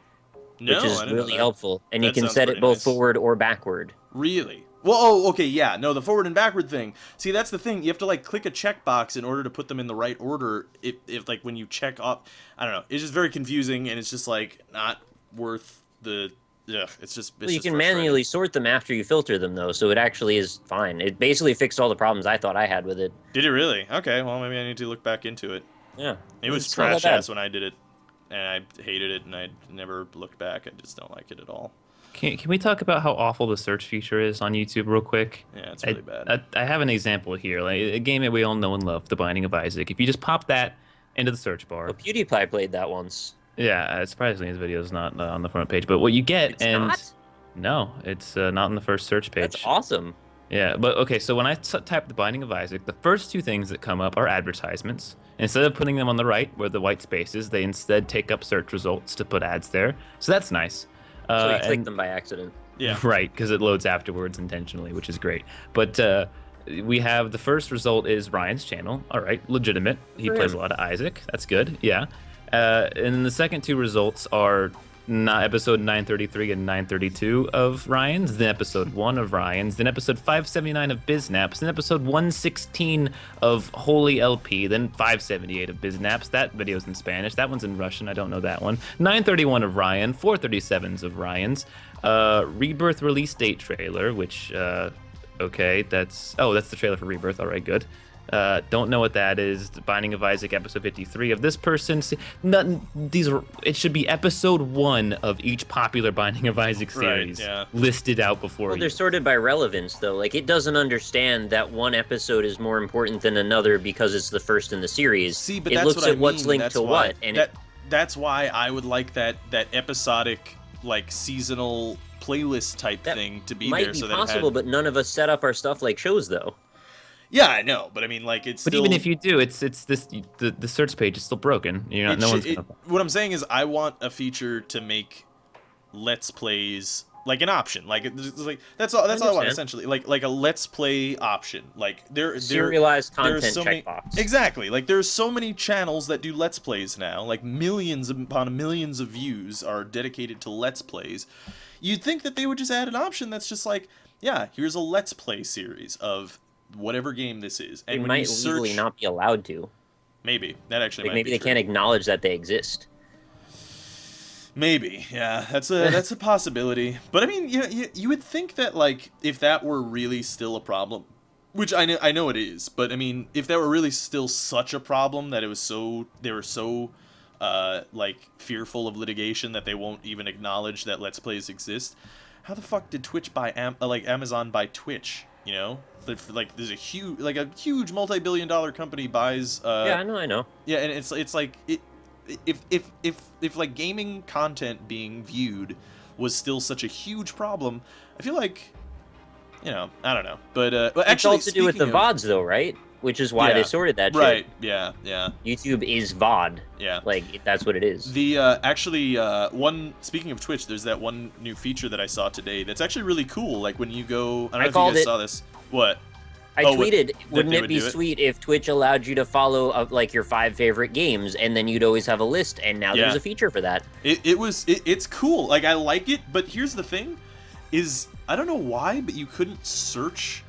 which is really helpful. And you can set it both forward or backward. Really? Well, oh, okay, yeah. No, the forward and backward thing. See, that's the thing. You have to, like, click a checkbox in order to put them in the right order. If like, when you check off... I don't know. It's just very confusing, and it's just, like, not worth the... Yeah, it's just... Well, you can manually sort them after you filter them, though, so it actually is fine. It basically fixed all the problems I thought I had with it. Did it really? Okay, well, maybe I need to look back into it. Yeah. It was trash-ass when I did it, and I hated it, and I never looked back. I just don't like it at all. Can we talk about how awful the search feature is on YouTube real quick? Yeah, it's really bad. I have an example here, like a game that we all know and love, The Binding of Isaac. If you just pop that into the search bar... Well, PewDiePie played that once. Yeah, surprisingly his video is not on the front page, but what you get... It's not? No, it's not on the first search page. That's awesome. Yeah, but okay, so when I type The Binding of Isaac, the first two things that come up are advertisements. Instead of putting them on the right, where the white space is, they instead take up search results to put ads there. So that's nice. So you click them by accident. Yeah. Right, because it loads afterwards intentionally, which is great. But we have the first result is Ryan's channel. All right, legitimate. He plays a lot of Isaac. That's good. Yeah. And then the second two results are episode 933 and 932 of Ryan's, then episode 1 of Ryan's, then episode 579 of Biznaps, then episode 116 of Holy LP, then 578 of Biznaps. That video's in Spanish. That one's in Russian. I don't know that one. 931 of Ryan, 437s of Ryan's, Rebirth release date trailer, which okay, that's the trailer for Rebirth. All right, good. Don't know what that is. The Binding of Isaac, episode 53 of this person. It should be episode 1 of each popular Binding of Isaac series listed out before. Well, they're sorted by relevance, though. Like, it doesn't understand that one episode is more important than another because it's the first in the series. See, but it that's looks what I at what's mean. linked That's to why, what, and that's why I would like that episodic, like, seasonal playlist type thing to be there. So that might be possible, but none of us set up our stuff like shows, though. Yeah, I know, but I mean, like, it's. But still... even if you do, it's the search page is still broken. You're not. What I'm saying is, I want a feature to make Let's Plays like an option. Like, that's all I want essentially. Like a Let's Play option. Like serialized content checkbox. Exactly. Like, there's so many channels that do Let's Plays now. Like, millions upon millions of views are dedicated to Let's Plays. You'd think that they would just add an option that's just like, yeah, here's a Let's Play series of whatever game this is, and they when might you search, legally not be allowed to. Maybe that actually might maybe be they can't acknowledge that they exist. Maybe, yeah, that's a possibility. But I mean, you would think that, like, if that were really still a problem, which I know it is, but I mean, if that were really still such a problem that they were so like fearful of litigation that they won't even acknowledge that Let's Plays exist, how the fuck did Twitch buy Amazon buy Twitch? You know, like, there's a huge multi-billion-dollar company buys. Yeah, I know. Yeah, and it's like if like gaming content being viewed was still such a huge problem, I feel like, you know, I don't know, but actually, it's all to do with the VODs, though, right? Which is why they sorted that shit. Right. Yeah. YouTube is VOD. Yeah. Like, that's what it is. The speaking of Twitch, there's that one new feature that I saw today that's actually really cool. Like, when you go, I don't know if you guys saw this. What? I tweeted, wouldn't it be sweet if Twitch allowed you to follow like your 5 favorite games, and then you'd always have a list, and now there's a feature for that. It's cool. Like, I like it, but here's the thing, is I don't know why, but you couldn't search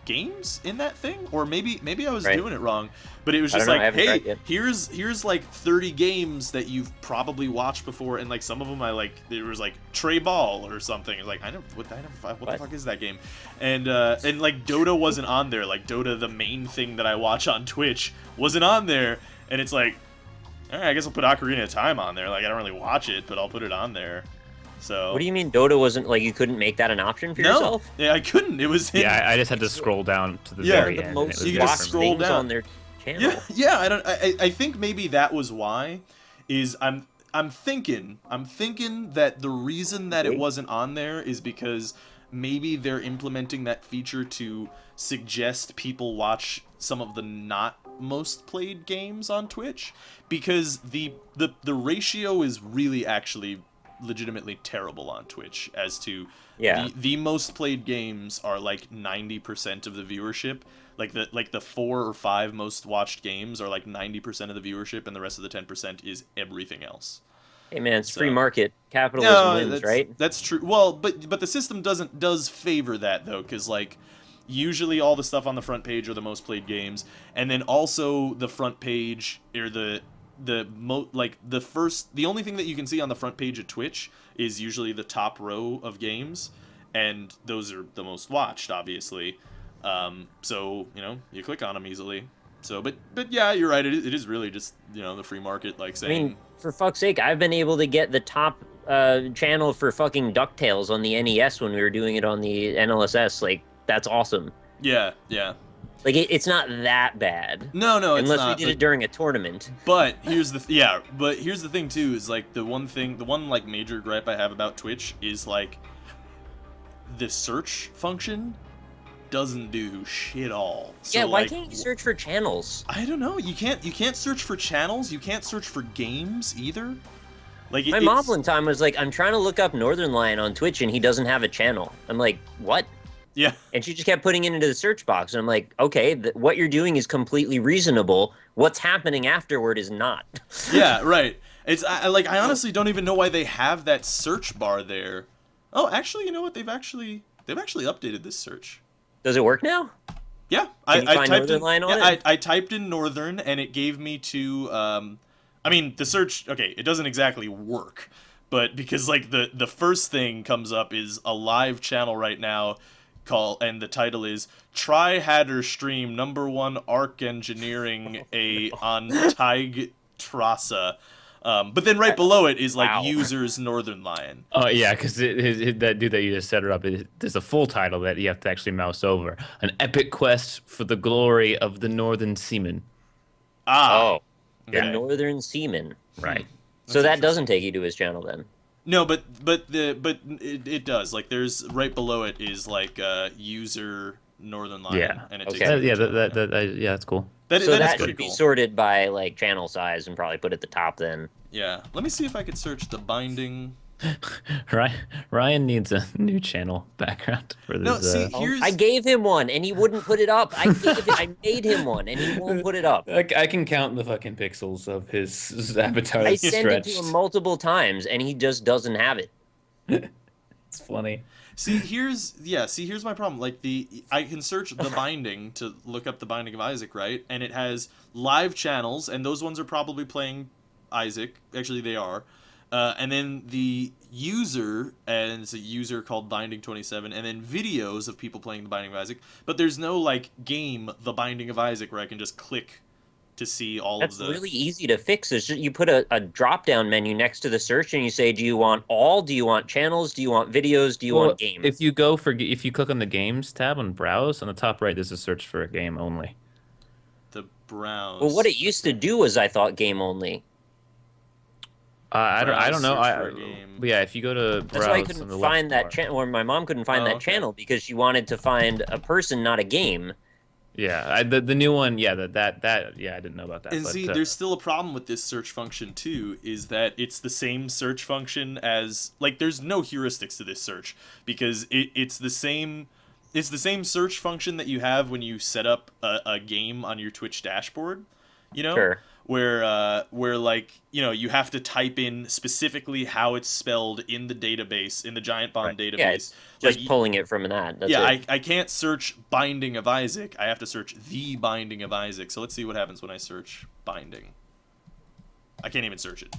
games in that thing, or maybe I was doing it wrong, but it was just like, hey, here's like 30 games that you've probably watched before, and like some of them there was like Trey Ball or something. It's like, what the fuck is that game? And like Dota wasn't on there. Like, Dota, the main thing that I watch on Twitch, wasn't on there, and it's like, all right, I guess I'll put Ocarina of Time on there. Like, I don't really watch it, but I'll put it on there. So, what do you mean Dota wasn't, like, you couldn't make that an option for yourself? Yeah, I couldn't. It was I just had to scroll down to the very end. Most you just scroll down on their channel. Yeah. I think maybe that was why. Is I'm thinking that the reason that it wasn't on there is because maybe they're implementing that feature to suggest people watch some of the not most played games on Twitch, because the ratio is really actually legitimately terrible on Twitch as to the most played games are like 90% of the viewership. Like the 4 or 5 most watched games are like 90% of the viewership, and the rest of the 10% is everything else. Hey man, it's So- free market. Capitalism wins, that's, right? That's true. Well, but the system does favor that though, because like usually all the stuff on the front page are the most played games, and then also the front page or the only thing that you can see on the front page of Twitch is usually the top row of games, and those are the most watched, obviously. So you click on them easily. So, but yeah, you're right. It is really just the free market, like I saying. mean, for fuck's sake, I've been able to get the top channel for fucking DuckTales on the NES when we were doing it on the NLSS. Like, that's awesome. Yeah. Like, it's not that bad. No, it's unless not. we did it during a tournament. But here's the thing too is like the one like major gripe I have about Twitch is like the search function doesn't do shit all. So, Yeah, why like, can't you search for channels? I don't know. You can't search for channels. You can't search for games either. Like My mom one time was like, I'm trying to look up Northern Lion on Twitch and he doesn't have a channel. I'm like, what? Yeah. And she just kept putting it into the search box. And I'm like, okay, what you're doing is completely reasonable. What's happening afterward is not. Yeah, right. I honestly don't even know why they have that search bar there. Oh, actually, you know what? They've actually updated this search. Does it work now? Yeah, Can you find Northern Lion on it? I typed in Northern and it gave me to. I mean, the search. Okay, it doesn't exactly work, but because like the first thing comes up is a live channel right now, and the title is "Try Hatter Stream #1 Arc Engineering on Tig Trasa." But then right below it is like Wow. users Northern Lion. Oh yeah, because that dude that you just set it up, there's a full title that you have to actually mouse over: an epic quest for the glory of the Northern Seaman. Oh, okay. the Northern Seaman. Right. So that doesn't take you to his channel then. No, but it does. Like there's right below it is like user Northern Lion. Yeah. And it Okay. takes you to Yeah, that's cool. That So is that pretty should be cool. sorted by like channel size and probably put at the top then. Yeah. Let me see if I could search the binding. Ryan needs a new channel background for this. No, see, here's I gave him one and he wouldn't put it up. I made him one and he won't put it up. I can count the fucking pixels of his avatar. I that's sent it to stretched. him multiple times and he just doesn't have it. It's funny. here's my problem. Like I can search the binding to look up the Binding of Isaac, right? And it has live channels, and those ones are probably playing Isaac. Actually, they are. And then the user, and it's a user called Binding27, and then videos of people playing the Binding of Isaac. But there's no like game, the Binding of Isaac, where I can just click to see all That's of the. really easy to fix. It's just, you put a drop-down menu next to the search and you say, do you want all? Do you want channels? Do you want videos? Do you want games? If you click on the games tab on browse, on the top right, there's a search for a game only. The browse. Well, what it used to do was, I thought, game only. I don't know. Search for a game. But yeah, if you go to browse, That's why I on couldn't the find left that channel, or my mom couldn't find that okay. channel because she wanted to find a person, not a game. Yeah, the new one. Yeah, yeah, I didn't know about that. And but, see, there's still a problem with this search function too, is that it's the same search function as like there's no heuristics to this search because it's the same search function that you have when you set up a game on your Twitch dashboard, Sure. where like you have to type in specifically how it's spelled in the database, in the Giant Bomb database. Yeah, it's just Like, pulling it from that. That's yeah, it. I can't search Binding of Isaac. I have to search the Binding of Isaac. So let's see what happens when I search Binding. I can't even search it.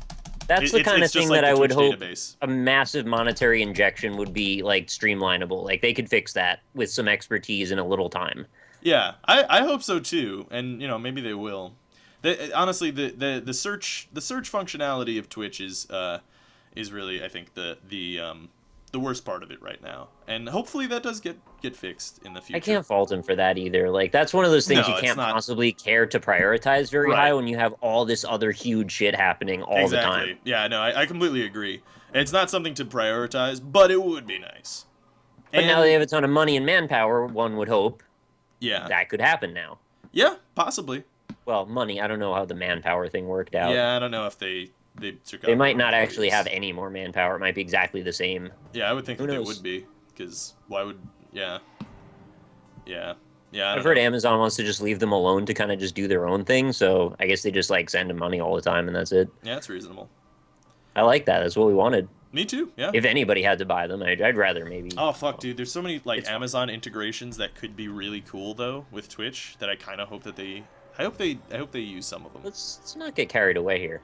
That's the kind of it's just thing like that the I would Twitch hope database. a massive monetary injection would be like streamlinable. Like they could fix that with some expertise in a little time. Yeah, I hope so too, and maybe they will. Honestly, the search functionality of Twitch is really, I think, the worst part of it right now, and hopefully that does get fixed in the future. I can't fault him for that either. Like that's one of those things No, you it's can't not. possibly care to prioritize very Right. high when you have all this other huge shit happening all the time. Yeah, no, I completely agree. It's not something to prioritize, but it would be nice. But now they have a ton of money and manpower, one would hope Yeah, that could happen now. yeah, possibly. Well, money, I don't know how the manpower thing worked out. Yeah, I don't know if they took out They might more not actually employees. have any more manpower. It might be exactly the same. Yeah, I would think Who that they knows? would be, because why would? Yeah. I I've don't heard know. Amazon wants to just leave them alone to kind of just do their own thing, so I guess they just like send them money all the time and that's it. Yeah, that's reasonable. I like that. That's what we wanted. Me too. Yeah. If anybody had to buy them, I'd rather maybe. Oh fuck, dude! There's so many like It's Amazon integrations that could be really cool though with Twitch that I kind of hope that they. I hope they use some of them. Let's not get carried away here.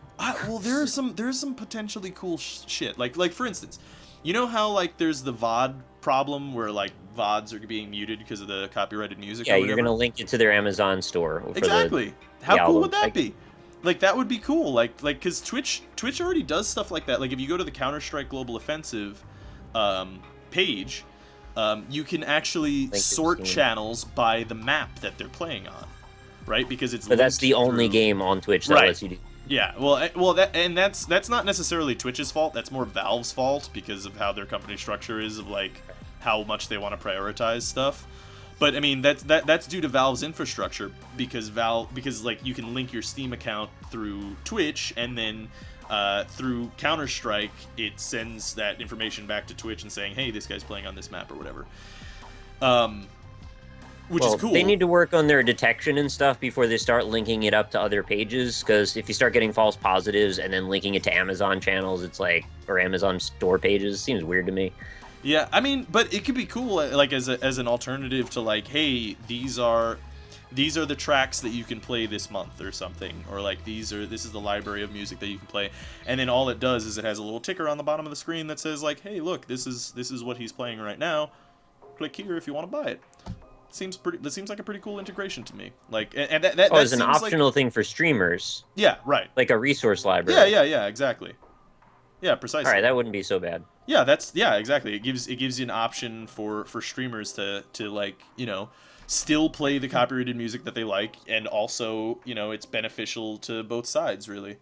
Well, there's some potentially cool shit. Like for instance, you know how like there's the VOD problem where like VODs are being muted because of the copyrighted music. Yeah, or you're whatever? gonna link it to their Amazon store. For Exactly. The How cool album. would that be? Like that would be cool. Like because Twitch already does stuff like that. Like if you go to the Counter-Strike Global Offensive page, you can actually sort channels by the map that they're playing on, right? Because it's. But that's the only game on Twitch that lets you do. Yeah, that's not necessarily Twitch's fault. That's more Valve's fault because of how their company structure is, of like how much they want to prioritize stuff. But I mean that's due to Valve's infrastructure because like you can link your Steam account through Twitch and then through Counter-Strike it sends that information back to Twitch and saying, hey, this guy's playing on this map or whatever. Which is cool. They need to work on their detection and stuff before they start linking it up to other pages, because if you start getting false positives and then linking it to Amazon channels, it's like, or Amazon store pages, it seems weird to me. Yeah, I mean, but it could be cool, like as an alternative to like, hey, these are the tracks that you can play this month or something, or like this is the library of music that you can play, and then all it does is it has a little ticker on the bottom of the screen that says like, hey, look, this is what he's playing right now. Click here if you want to buy it. That seems like a pretty cool integration to me. Like, and that is an optional thing for streamers. Yeah, right. Like a resource library. Yeah, exactly. Yeah, precisely. All right, that wouldn't be so bad. Yeah, exactly. It gives you an option for streamers to like, you know, still play the copyrighted music that they like, and also, you know, it's beneficial to both sides, really.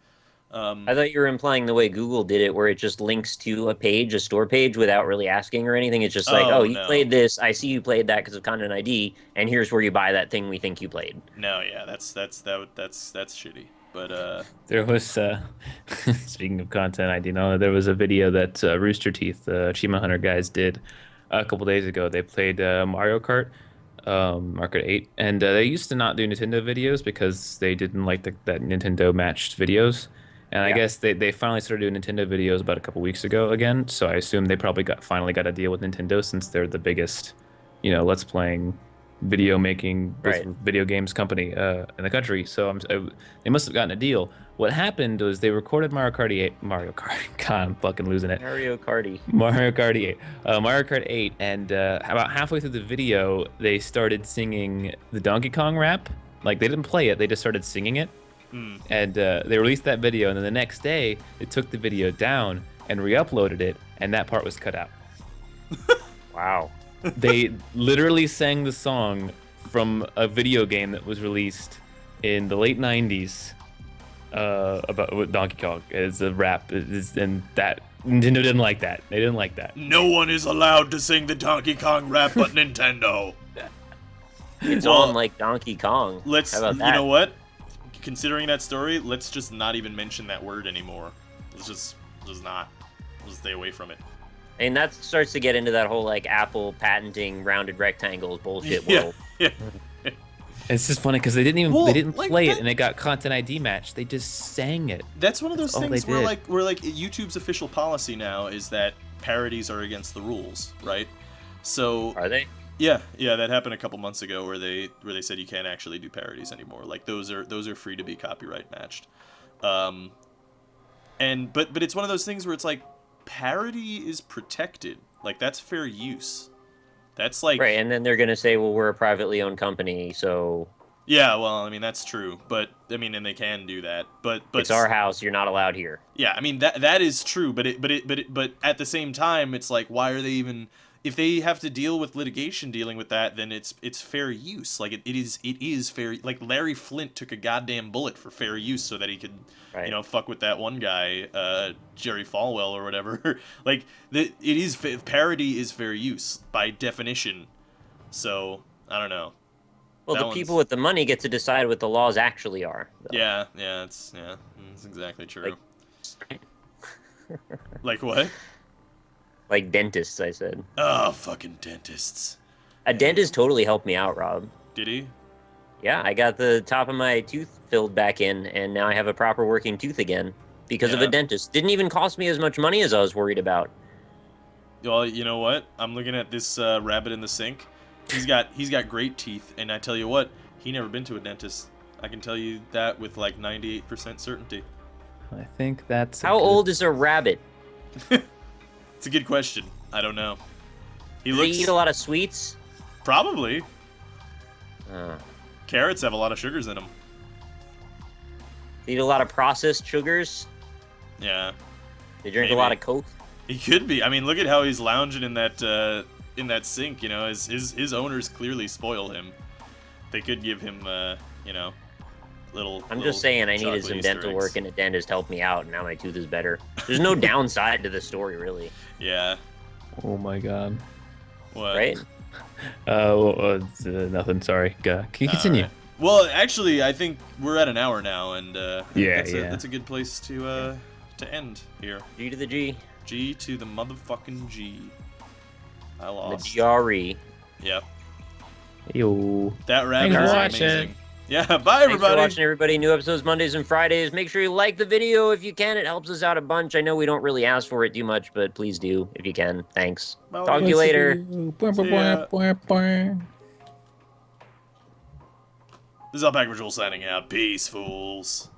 I thought you were implying the way Google did it, where it just links to a store page, without really asking or anything. It's just like, you played this. I see you played that because of content ID, and here's where you buy that thing we think you played. No, yeah, that's shitty. But there was speaking of content ID, there was a video that Rooster Teeth, Achievement Hunter guys, did a couple days ago. They played Mario Kart 8, and they used to not do Nintendo videos because they didn't like that Nintendo matched videos. And I guess they finally started doing Nintendo videos about a couple weeks ago again. So I assume they probably finally got a deal with Nintendo, since they're the biggest, Let's Playing, video making, video games company in the country. So they must have gotten a deal. What happened was they recorded Mario Kart 8. God, I'm fucking losing it. Mario Kart 8, and about halfway through the video, they started singing the Donkey Kong rap. Like, they didn't play it, they just started singing it. And they released that video, and then the next day they took the video down and re-uploaded it, and that part was cut out. Wow. They literally sang the song from a video game that was released in the late 90s about Donkey Kong as a rap, and that Nintendo didn't like that. They didn't like that. No one is allowed to sing the Donkey Kong rap but Nintendo. It's on like Donkey Kong. How about that? You know what? Considering that story, let's just not even mention that word anymore. Let's just not. Let's stay away from it. And that starts to get into that whole like Apple patenting rounded rectangles bullshit world. Yeah. It's just funny because they didn't play it, and it got content ID matched. They just sang it. That's one of those things where YouTube's official policy now is that parodies are against the rules, right? So are they? Yeah, that happened a couple months ago where they said you can't actually do parodies anymore. Like those are free to be copyright matched. But it's one of those things where it's like parody is protected. Like that's fair use. That's like right, and then they're gonna say, well, we're a privately owned company, so yeah, well, I mean that's true, but I mean, and they can do that, but it's our house, you're not allowed here. Yeah, I mean that is true, but at the same time, it's like, why are they even? If they have to deal with litigation dealing with that, then it's fair use. Like it is fair. Like Larry Flint took a goddamn bullet for fair use so that he could, fuck with that one guy, Jerry Falwell or whatever. Like parody is fair use by definition. So I don't know. Well, the people with the money get to decide what the laws actually are. Though. Yeah, it's exactly true. Like what? Like dentists, I said. Oh, fucking dentists. A dentist totally helped me out, Rob. Did he? Yeah, I got the top of my tooth filled back in, and now I have a proper working tooth again. because of a dentist. Didn't even cost me as much money as I was worried about. Well, you know what? I'm looking at this rabbit in the sink. He's got great teeth, and I tell you what, he never been to a dentist. I can tell you that with like 98% certainty. I think that's. How old is a rabbit? It's a good question. I don't know. Do they eat a lot of sweets? Probably. Carrots have a lot of sugars in them. They eat a lot of processed sugars? Yeah. They drink a lot of Coke? He could be. I mean, look at how he's lounging in that sink. You know, his owners clearly spoil him. They could give him, you know, little. I'm just saying, I needed some dental work, and a dentist helped me out, and now my tooth is better. There's no downside to the story, really. Yeah. Oh my god. What? Right? Nothing. Sorry. Can you continue? Right. Well, actually, I think we're at an hour now, and that's a good place to end here. G to the G. G to the motherfucking G. I lost. The GRE. Yep. Yo. That rabbit Thanks is for amazing. watching. Yeah, bye Thanks everybody. for watching, everybody. New episodes Mondays and Fridays. Make sure you like the video if you can. It helps us out a bunch. I know we don't really ask for it too much, but please do if you can. Thanks. Bye. Talk to you later. This is Alpaca Patrol signing out. Peace, fools.